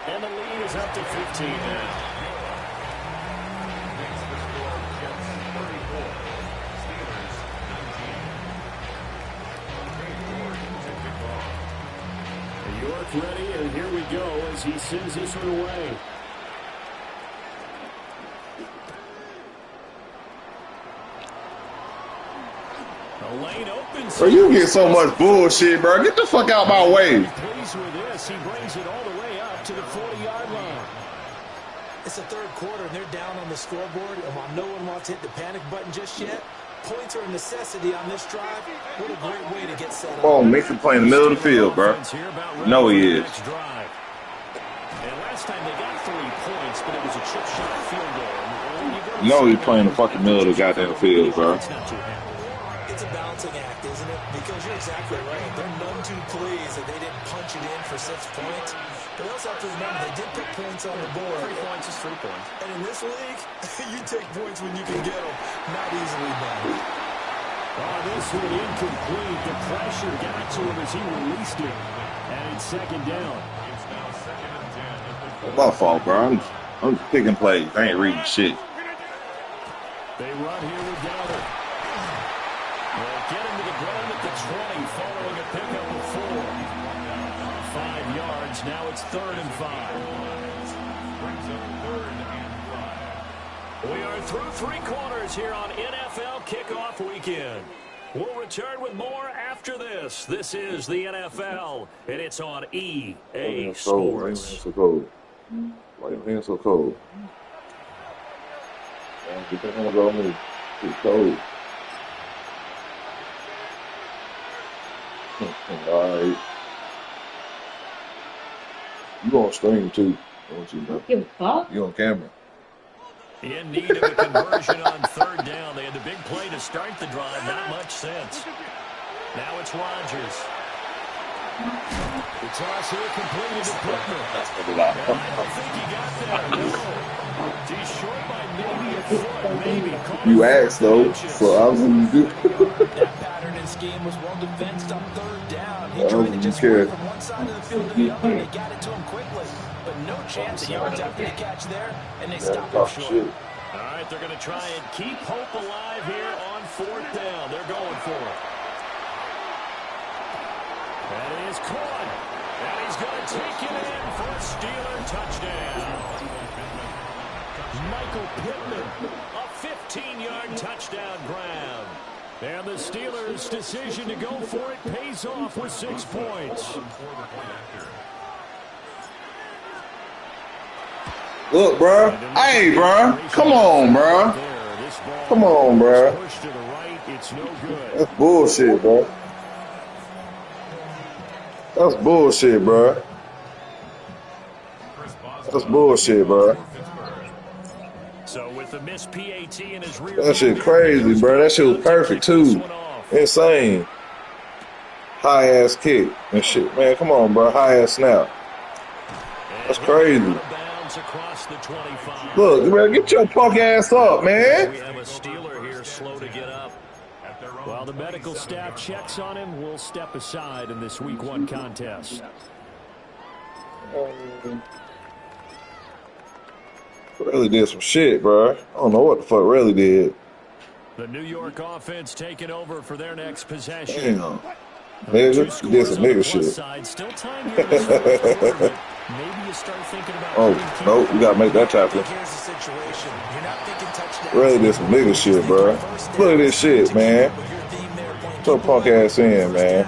And the lead is up to 15 now. New York ready, and here we go as he sends this one away. The lane opens. Bro, you get so much bullshit, bro. Get the fuck out my way. Pleased with this. He brings it all the way up to the 40-yard line. It's the third quarter, and they're down on the scoreboard. And while no one wants to hit the panic button just yet, points are a necessity on this drive. What a great way to get set up. Oh, Mason playing in the middle of the field, bro. No, he is. And last time they got 3 points, but it was a chip shot field goal. No, he's playing the fucking middle of the goddamn field, bro. It's a balancing act, isn't it? Because you're exactly right. They're none too pleased that they didn't punch it in for 6 points. But they also have to remember they did put points on the board. 3 points is 3 points. And in this league, you take points when you can get them. Not easily done. Oh, this one incomplete. The pressure got to him as he released it. And it's second down. It's now 2nd and 10. My fault, bro. I'm picking plays. I ain't reading shit. They run here with Downer. They'll get him to the ground at the 20, following a pickup of 4. 5 yards. Now it's 3rd and 5. Brings up 3rd and 5. We are through 3 quarters here on NFL Kickoff Weekend. We'll return with more after this. This is the NFL, and it's on EA Sports. So cold. Why your hands so cold? Man, get your hands on me. It's cold. All right. You on stream too, don't you know? You fuck? You on camera. In need of a conversion on 3rd down. They had the big play to start the drive. Not much sense. Now it's Rodgers. The toss here completed to Pittman. I don't think he got there. No. He's short by maybe a foot. Maybe. You asked though, so I was going to do. That pattern and scheme was well defensed on 3rd down. He tried to just run from one side of the field to the other, and they got it to him quickly. But no chance of yards after the catch there, and they stopped him short. All right, they're going to try and keep hope alive here on 4th down. They're going for it. That is caught. And he's going to take it in for a Steeler touchdown. Michael Pittman, a 15-yard touchdown grab. And the Steelers' decision to go for it pays off with 6 points. Look, bro. Hey, bro. Come on, bro. Come on, bro. That's bullshit, bro. That's bullshit, bro. That's bullshit, bro. So with the missed PAT in his rear, that shit crazy, bro. That shit was perfect too. Insane. High ass kick and shit, man. Come on, bro. High ass snap. That's crazy. Look, man, get your punk ass up, man. We have a Steeler here, slow to get up. While the medical staff checks on him, we'll step aside in this Week 1 contest. Really did some shit, bro. I don't know what the fuck really did. The New York offense taking over for their next possession. Damn. Nigga, you did some nigga shit. Still time here in this fourth quarter, maybe you start thinking about oh, no, we gotta make that tackle. Here's the situation. You're not thinking touchdown. Really did some nigga shit, bro. Look at this shit, man. Put your punk ass in, man.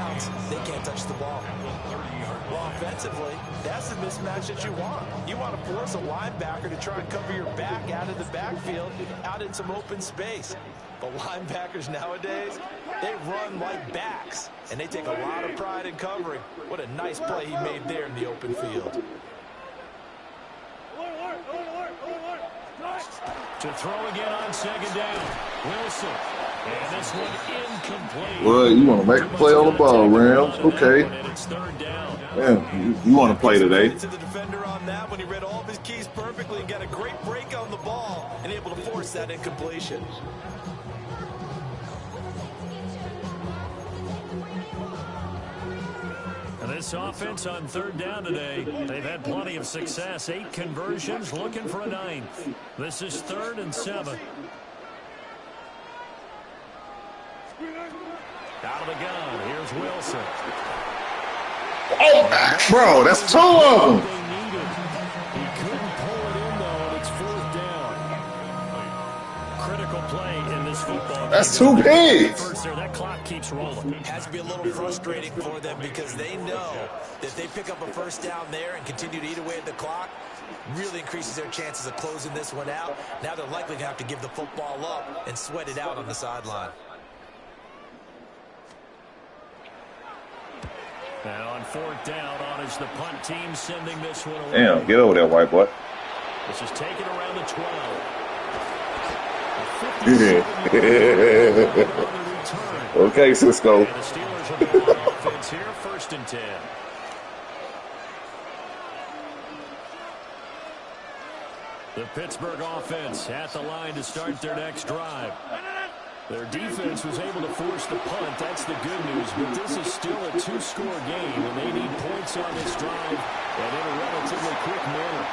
They can't touch the ball. Well, offensively, that's the mismatch that you want. You want to force a linebacker to try and cover your back out of the backfield, out in some open space. But linebackers nowadays, they run like backs, and they take a lot of pride in covering. What a nice play he made there in the open field. To throw again on second down. Wilson. And this one incomplete. Well, you want to make a play on the ball, Rams. Okay. And it's third down. Man, you want to play today. To the defender on that when he read all of his keys perfectly and got a great break on the ball and able to force that incompletion. This offense on third down today, they've had plenty of success. 8 conversions, looking for a 9th. This is 3rd and 7. Out of the gun, here's Wilson. Oh, bro, that's 2 of them. He couldn't pull it in, though, and it's 4th down. Critical play in this football game. That's 2 pigs. That clock keeps rolling. It has to be a little frustrating for them because they know that if they pick up a first down there and continue to eat away at the clock, really increases their chances of closing this one out. Now they're likely to have to give the football up and sweat it out on the sideline. Now on 4th down, on is the punt team sending this one away. Damn, get over there, white boy. This is taken around the 12. Okay, Cisco. And the Steelers are ball on offense here, 1st and 10. The Pittsburgh offense at the line to start their next drive. Their defense was able to force the punt. That's the good news. But this is still a 2-score game, and they need points on this drive and in a relatively quick manner.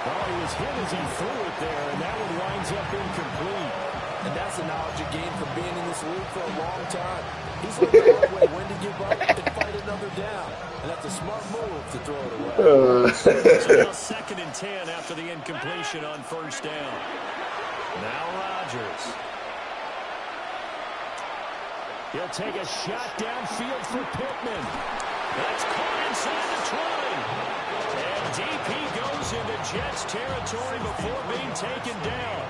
Well, he was hit as he threw it there, and that one winds up incomplete. And that's the knowledge you gain from being in this league for a long time. He's learned the hard way when to give up and fight another down. And that's a smart move to throw it away. So now 2nd and 10 after the incompletion on 1st down. Now Rodgers. He'll take a shot downfield for Pittman. That's caught inside the 20. And DP goes into Jets territory before being taken down.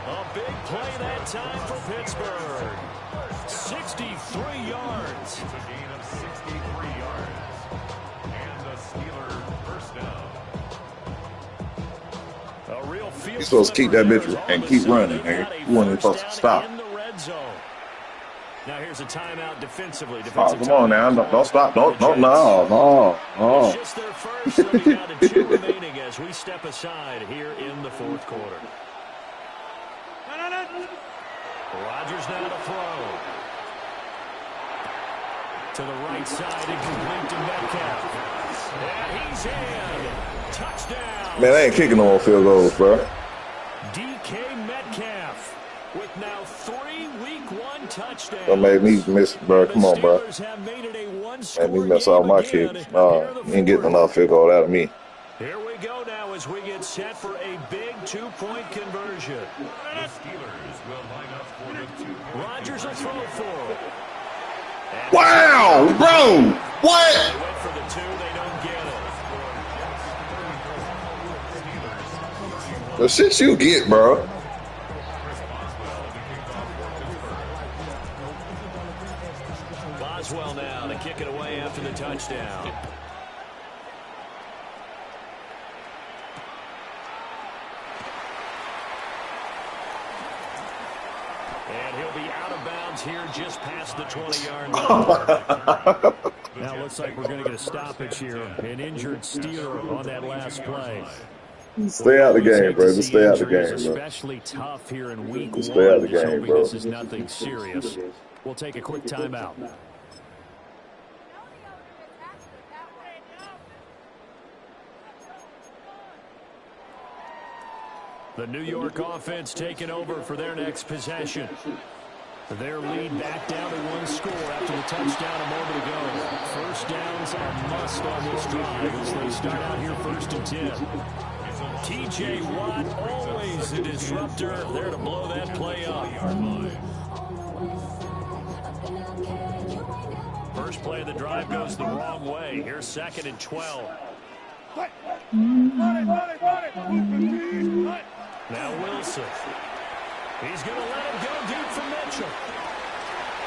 A big play that time for Pittsburgh. 63 yards. It's a gain of 63 yards. And the Steelers first down. A real field. You're supposed to keep that bitch and keep running, man. You weren't supposed to stop. In the red zone. Now here's a timeout defensively. Oh, come on now. Don't stop. No. It's just their first. They'll be down to 2 remaining as we step aside here in the 4th quarter. Rodgers now to throw. To the right side, incomplete to Metcalf. And he's in. Touchdown. Man, I ain't kicking no more field goals, bro. DK Metcalf with now 3 Week 1 touchdowns. That made me miss, bro. Come on, bro. Made me mess all my kicks. You ain't getting another field goal out of me. Here we go now as we get set for a big 2-point conversion. The Steelers will line up for the 2-point Rodgers will throw for it. Wow, bro. What? They went for the 2. They don't get it. The shit you get, bro. Boswell now to kick it away after the touchdown. And he'll be out of bounds here just past the 20-yard line. Now it looks like we're going to get a stoppage here. An injured Steeler on that last play. Stay out of the game, bro. Just stay out of the game, bro. Especially tough here in week 1. Stay out of the game, bro. This is nothing serious. We'll take a quick timeout. The New York offense taking over for their next possession. Their lead back down to 1 score after the touchdown a moment ago. First downs are a must on this drive as they start out here 1st and 10. T.J. Watt, always a disruptor, there to blow that play up. First play of the drive goes the wrong way. Here's 2nd and 12. Now Wilson. He's going to let him go deep for Mitchell.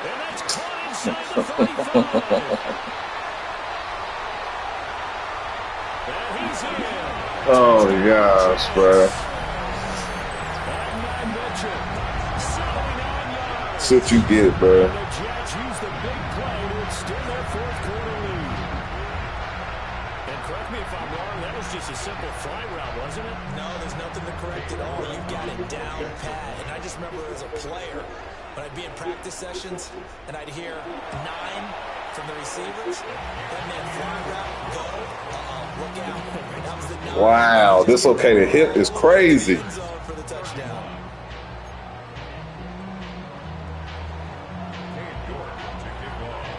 And that's caught inside the 35. And he's in. Oh, gosh, bro. bullshit you get, bro. The Jets use the big play to extend their fourth quarter lead. And correct me if I'm wrong, that was just a simple fly route, wasn't it? No, there's nothing to correct at all. You've got it down pat. And I just remember as a player, when I'd be in practice sessions and I'd hear 9 from the receivers, that man fly route, go, look out. That was the 9. Wow, dislocated hip is crazy. For the touchdown.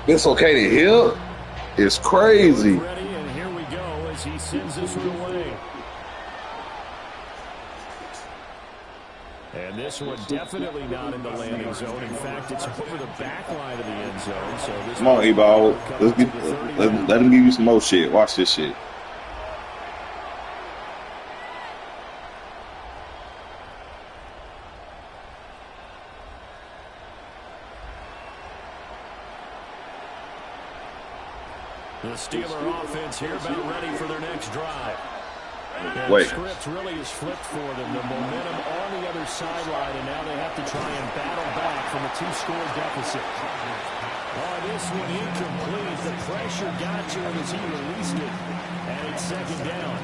Dislocated hip is crazy. Ready, and here we go as he sends this one away. And this one definitely not in the landing zone. In fact, it's over the back line of the end zone. So this Come on, E-Ball. Let him give you some more shit. Watch this shit. The Steeler offense here about ready for their next drive. And Wait. The script really is flipped for them. The momentum on the other sideline, and now they have to try and battle back from a 2-score deficit. Oh, this one incomplete. The pressure got to him as he released it, and it's second down.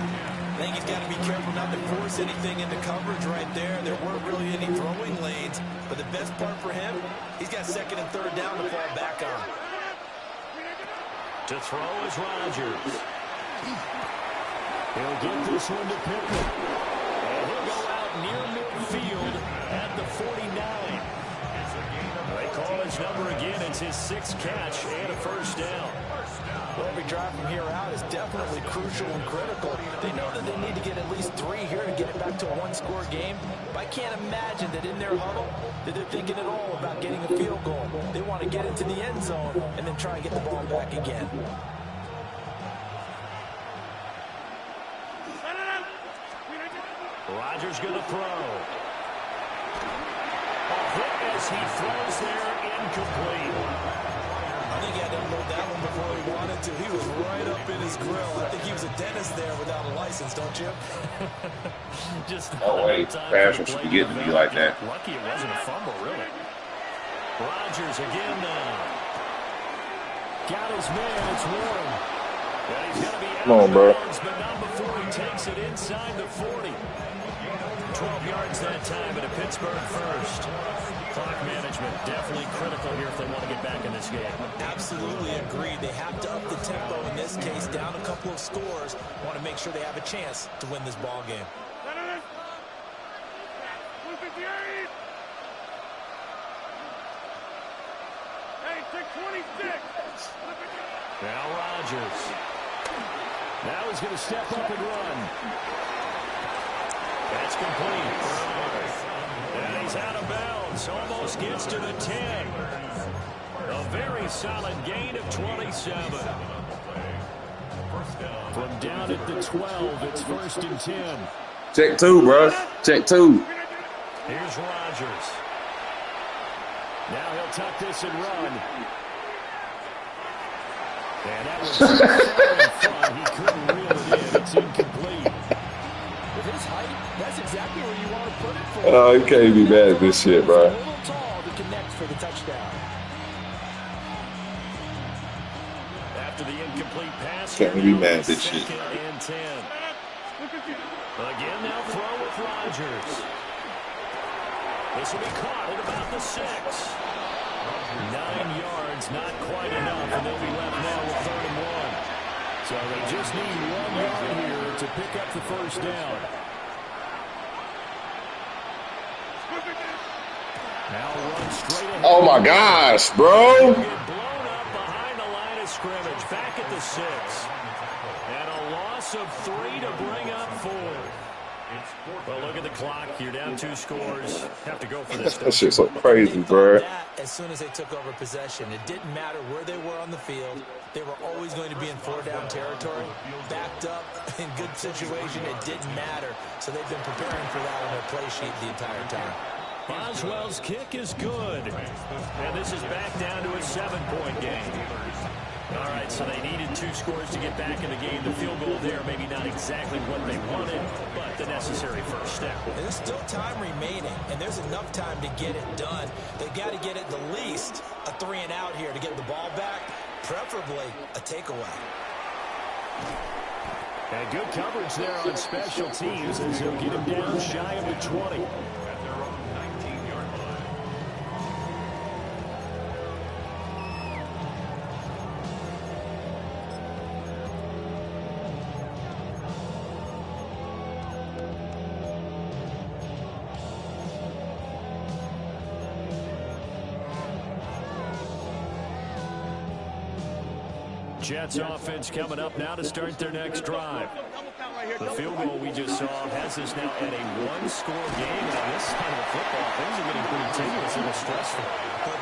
I think he's got to be careful not to force anything into coverage right there. There weren't really any throwing lanes, but the best part for him, he's got second and third down to fall back on. To throw is Rodgers. He'll get this one to Pickett. And he'll go out near midfield at the 49. They call his number again. It's his 6th catch and a first down. Well, every drive from here out is definitely crucial and critical. They know that they need to get at least 3 here to get it back to a 1-score game. But I can't imagine that in their huddle that they're thinking at all about getting a field goal. They want to get into the end zone and then try and get the ball back again. Rodgers going to throw. A hit as he throws there, incomplete. I think he had to unload that one before he wanted to. He was right up in his grill. I think he was a dentist there without a license, don't you? Just Oh, wait. Pass should be getting to me like that. Lucky it wasn't a fumble, really. Rodgers again now. Got his man. It's Warren. And he's going to be out Come on, bro. but not before he takes it inside the 40. 12 yards that time, but a Pittsburgh first. Clock management definitely critical here if they want to get back in this game. Absolutely agreed. They have to up the tempo in this case, down a couple of scores. Want to make sure they have a chance to win this ball game. Now Rodgers. Now he's going to step up and run. That's complete. And he's out of bounds. Almost gets to the 10. A very solid gain of 27. From down at the 12, it's 1st and 10. Check 2, bro. Check 2. Here's Rodgers. Now he'll tuck this and run. And that was so fun, he couldn't reel it in. It's incomplete. With his height, that's exactly where you want to put it for. Oh, you can't be mad at this shit, bro. A little tall to connect for the touchdown. After the incomplete pass, Can't be mad at this shit. 2nd and 10. Again, now throw with Rodgers. This will be caught at about the 6. 9 yards, not quite enough, and they'll be left now with 3rd and 1. So they just need 1 yard here to pick up the first down. Now run straight ahead. Oh, my gosh, bro. Get blown up behind the line of scrimmage, back at the 6. And a loss of 3 to bring up 4. Well, look at the clock. You're down 2 scores. Have to go for this. That shit's so crazy, bro. As soon as they took over possession, it didn't matter where they were on the field. They were always going to be in 4-down territory. Backed up, in good situation, it didn't matter. So they've been preparing for that on their play sheet the entire time. Boswell's kick is good. And this is back down to a 7-point game. All right, right, so they needed 2 scores to get back in the game. The field goal there, maybe not exactly what they wanted, but the necessary first step. There's still time remaining, and there's enough time to get it done. They've got to get at the least a 3 and out here to get the ball back, preferably a takeaway. And good coverage there on special teams as they'll get him down shy of the 20. At their own 19-yard line. Jets offense coming up now to start their next drive. The field goal we just saw has us now at a 1-score game. And on this side of the football, things are getting pretty tenuous and stressful. I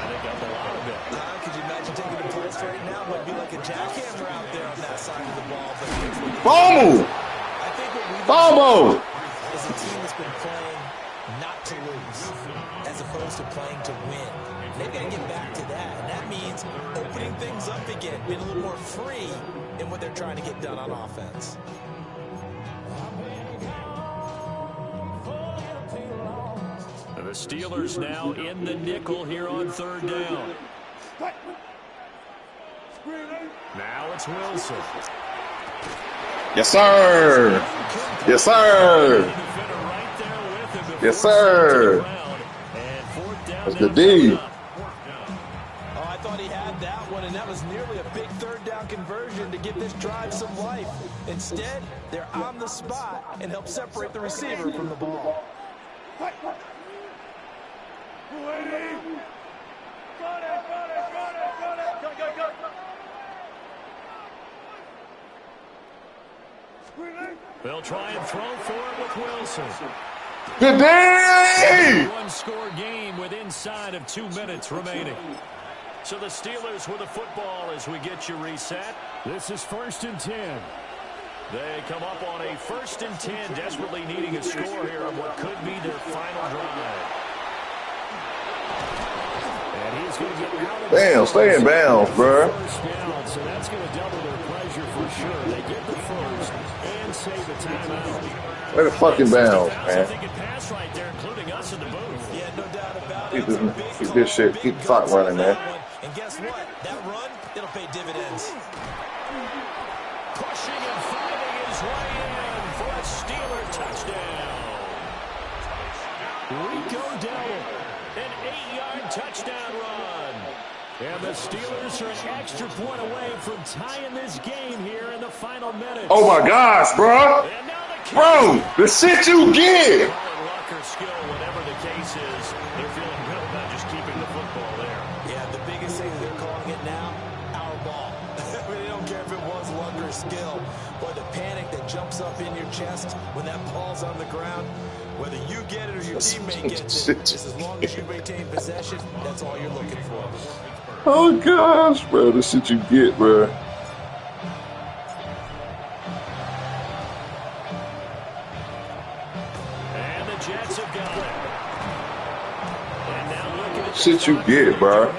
think up a lot of it. Could you imagine taking the pulse right now? Might be like a jackhammer out there on that side of the ball. Boom! I think what we've Boom! is a team that's been playing not to lose as opposed to playing to win. They've got to get back to that, and that means opening things up again, being a little more free in what they're trying to get done on offense. The Steelers now in the nickel here on 3rd down. Now it's Wilson. Yes, sir. Yes, sir. Yes, sir. That's the D. Oh, I thought he had that one, and that was nearly a big 3rd down conversion to give this drive some life. Instead, they're on the spot and help separate the receiver from the ball. They'll try and throw for it with Wilson. Good day! 1-score game with inside of 2 minutes remaining. So the Steelers with the football as we get you reset. This is 1st and 10. They come up on a 1st and 10, desperately needing a score here on what could be their final drive. And he's going to get out of Damn, stay in bounds, bro. First down, so that's going to double their pleasure for sure. They get the first and save the timeout. Where the fucking bounds, man? They can pass right there, including us in the booth. Yeah, no doubt about it. Keep this shit, keep the clock running, man. And guess what? That run, it'll pay dividends. Pushing and finding his way in for a Steeler touchdown. Rico Dowdle, an 8-yard touchdown run. And the Steelers are an extra point away from tying this game here in the final minutes. Oh my gosh, bro! Bro, the shit you get! Luck or skill, whatever the case is, they're feeling good about just keeping the football there. Yeah, the biggest thing they're calling it now, our ball. They don't care if it was luck or skill, or the panic that jumps up in your chest when that ball's on the ground. Whether you get it or your teammate gets it, just as long as you maintain possession, that's all you're looking for. Oh gosh, bro, the shit you get, bro. And the Jets have got it. And now look at Shit you get, bro.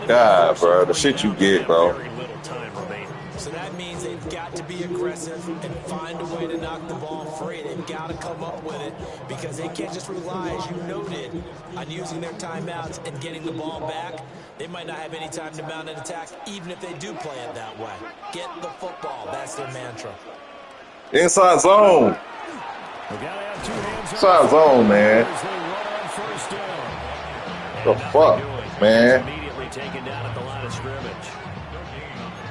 God, bro, the shit you get, bro. So that means they've got to be aggressive and find a way to knock the ball free. They've got to come up with it because they can't just rely, as you noted, on using their timeouts and getting the ball back. They might not have any time to mount an attack, even if they do play it that way. Get the football. That's their mantra. Inside zone. Inside zone, man. The fuck, man. Immediately taken down at the line of scrimmage.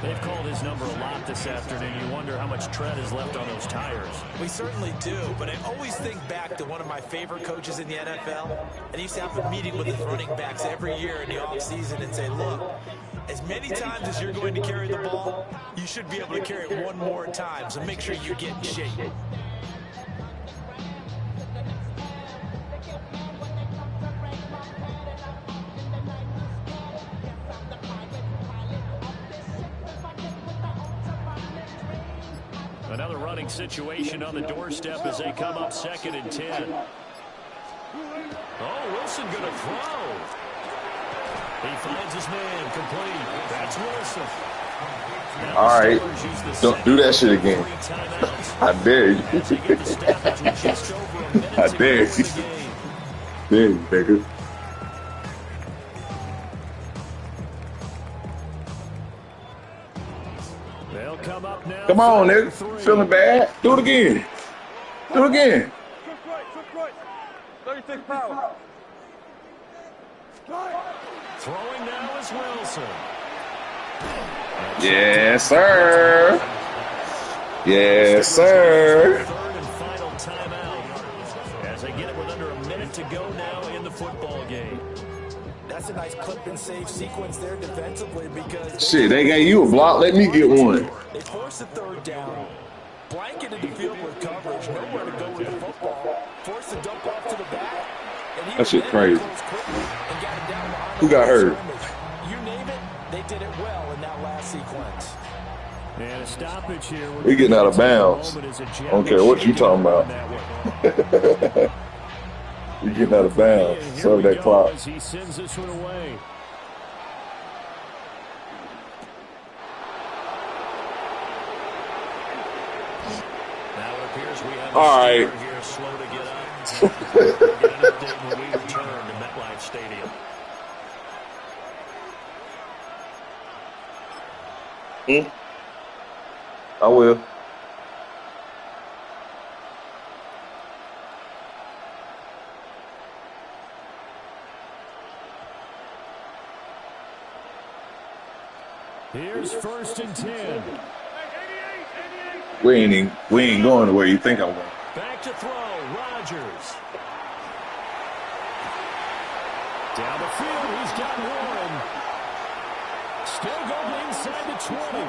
They've called his number a lot this afternoon. You wonder how much tread is left on those tires. We certainly do, but I always think back to one of my favorite coaches in the NFL, and he used to have a meeting with his running backs every year in the offseason and say, look, as many times as you're going to carry the ball, you should be able to carry it one more time, so make sure you get in shape. Another running situation on the doorstep as they come up 2nd and 10. Oh, Wilson going to throw. He finds his man, complete. That's Wilson. Now All right. Don't do that shit again. I dare you. I dare you. Dare you, nigga. They'll come up now. Come on, nigga. Feeling bad? Do it again. Do it again. 36 power. Throwing now is Wilson. Yes, sir. Yes, sir. Third and final timeout as they get it with under a minute to go now in the football game. That's a nice clip and save sequence there defensively because Shit, they got you a block. Let me get one. They forced the third down, blanketed the field with coverage, nowhere to go with the football, forced the dump off to the back. That shit crazy. Who got hurt? You name it, they did it well in that last sequence. And a stoppage here. We getting out of bounds. I don't care what you talking about. We getting out of bounds. Serve that clock. He sends this one away. Now it appears we have all right. Here slow to get up. We'll get an update when we return to MetLife Stadium. I will. Here's 1st and 10. We ain't going to where you think I'm going. Back to throw, Rodgers. Down the field, he's got Warren. Still going inside the 20.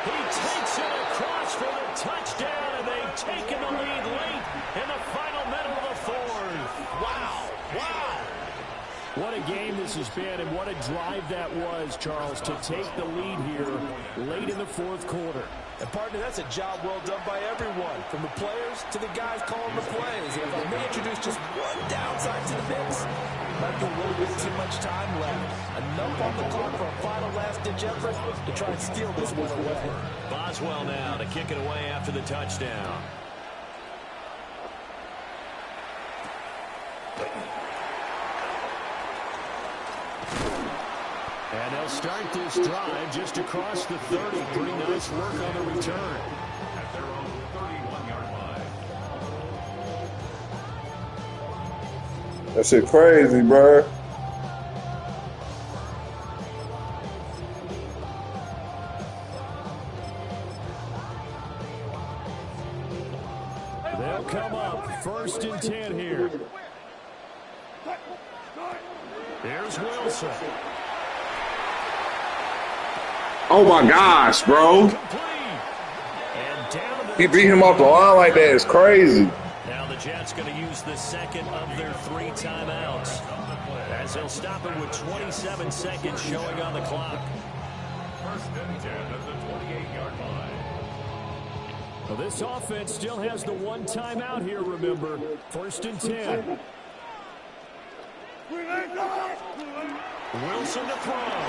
He takes it across for the touchdown, and they've taken the lead late in the final minute of the fourth. Wow. What a game this has been, and what a drive that was, Charles, to take the lead here late in the fourth quarter. And, partner, that's a job well done by everyone, from the players to the guys calling the plays. And if I may introduce just one downside to the mix, might be a little bit too much time left. Enough on the clock for a final last-ditch effort to try and steal this one away. Boswell now to kick it away after the touchdown. And they'll start this drive just across the 30. Pretty nice work on the return. At their own 31-yard line. That shit crazy, bro. They'll come up 1st and 10 here. Here's Wilson. Oh my gosh, bro. He beat him off the line like that. It's crazy. Now the Jets going to use the second of their 3 timeouts as they'll stop it with 27 seconds showing on the clock. 1st and 10 at the 28-yard line. Well, this offense still has the 1 timeout here, remember. 1st and 10. Wilson to throw.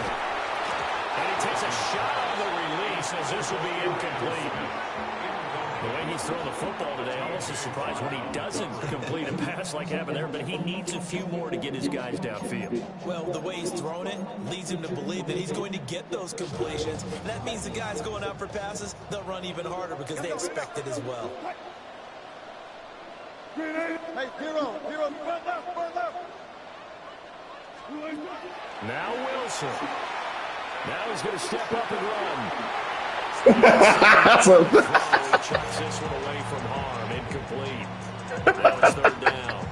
And he takes a shot on the release as this will be incomplete. The way he's throwing the football today, almost a surprise when he doesn't complete a pass like happened there, but he needs a few more to get his guys downfield. Well, the way he's thrown it leads him to believe that he's going to get those completions. And that means the guys going out for passes, they'll run even harder because they expect it as well. Hey, zero, Now Wilson. Now he's going to step up and run. Chucks this one away from harm. Incomplete. Now it's 3rd down.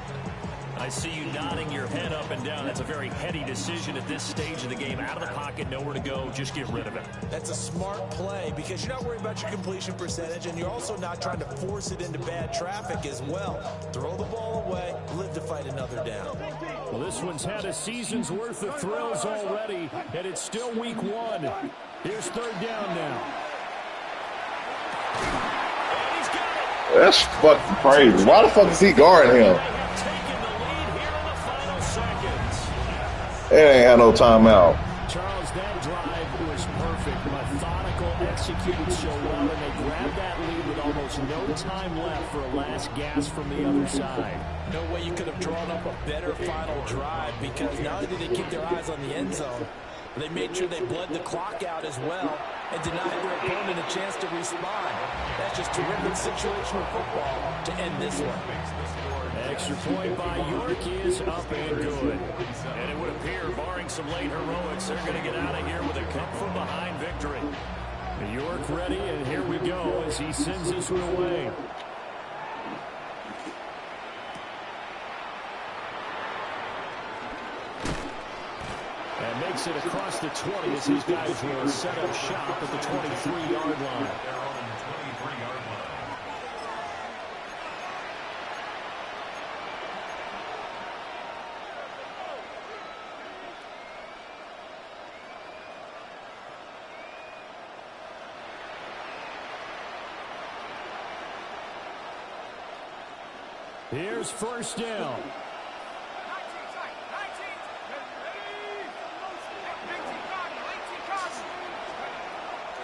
I see you nodding your head up and down. That's a very heady decision at this stage of the game. Out of the pocket, nowhere to go. Just get rid of it. That's a smart play because you're not worried about your completion percentage, and you're also not trying to force it into bad traffic as well. Throw the ball away, live to fight another down. Well, this one's had a season's worth of thrills already, and it's still week 1. Here's 3rd down now. And he's got it. That's fucking crazy. Why the fuck is he guarding him? Taking the lead here in the final seconds. It ain't had no timeout. Charles, that drive was perfect. Methodical, executed so well, and they grabbed that lead with almost no time left for a last gasp from the other side. No way you could have drawn up a better final drive, because not only did they keep their eyes on the end zone, they made sure they bled the clock out as well and denied their opponent a chance to respond. That's just terrific situational football to end this one. Extra point by York is up and good. And it would appear, barring some late heroics, they're going to get out of here with a come-from-behind victory. York ready, and here we go as he sends this one away. And makes it across the 20 as these guys will set up shop at the 23-yard line. Here's first down.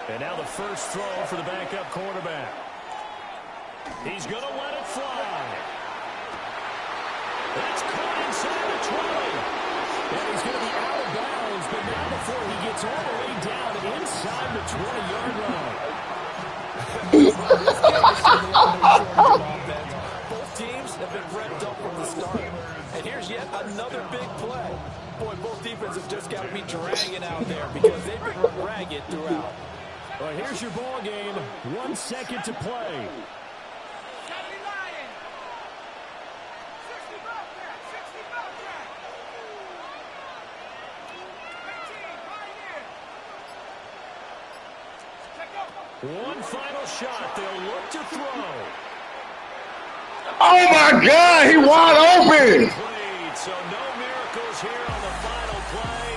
And now the first throw for the backup quarterback. He's going to let it fly. That's caught inside the 20. And he's going to be out of bounds, but not before he gets all the way down inside the 20-yard line. Both teams have been revved up from the start. And here's yet another big play. Boy, both defenses just got to be dragging out there because they've been ragged throughout. Well, here's your ball game. 1 second to play. One final shot. They'll look to throw. Oh my God, he wide open. So no miracles here on the final play,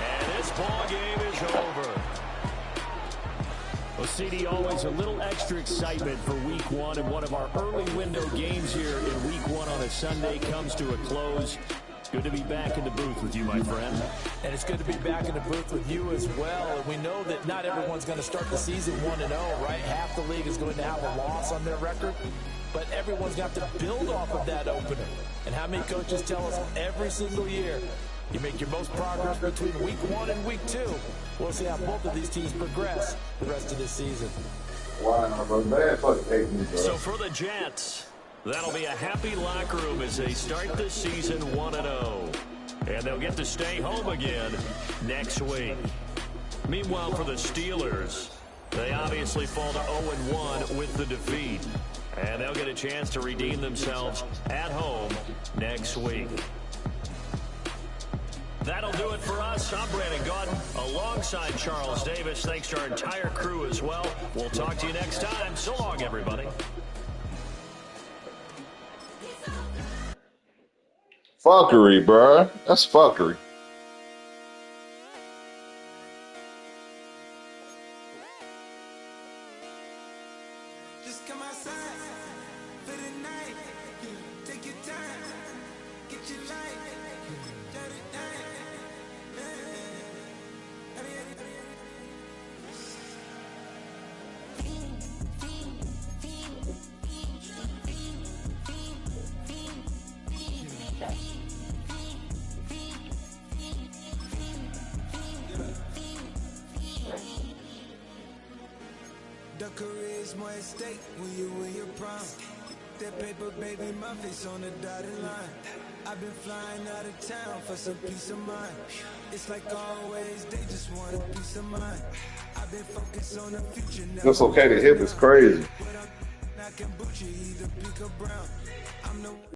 and this ball game is over. Well, CD, always a little extra excitement for Week 1, and one of our early window games here in Week 1 on a Sunday comes to a close. Good to be back in the booth with you, my friend. And it's good to be back in the booth with you as well. And we know that not everyone's going to start the season 1-0, right? Half the league is going to have a loss on their record. But everyone's got to build off of that opener. And how many coaches tell us every single year, you make your most progress between Week 1 and Week 2. We'll see how both of these teams progress the rest of this season. Wow, bro. Man, fucking hate me, bro. So for the Jets, that'll be a happy locker room as they start the season 1-0. And they'll get to stay home again next week. Meanwhile, for the Steelers, they obviously fall to 0-1 with the defeat. And they'll get a chance to redeem themselves at home next week. That'll do it for us. I'm Brandon Gaudin alongside Charles Davis. Thanks to our entire crew as well. We'll talk to you next time. So long, everybody. Fuckery, bruh. That's fuckery. Just come outside for the night. Take your time, get your light. Shut it down. The career is more at stake when you win your prom. That paper, baby, my face on the dotted line. I've been flying out of town for some peace of mind. It's like always, they just want a peace of mind. I've been focused on the future now. That's okay. The hip is crazy. I can boot you either pink or brown. I'm the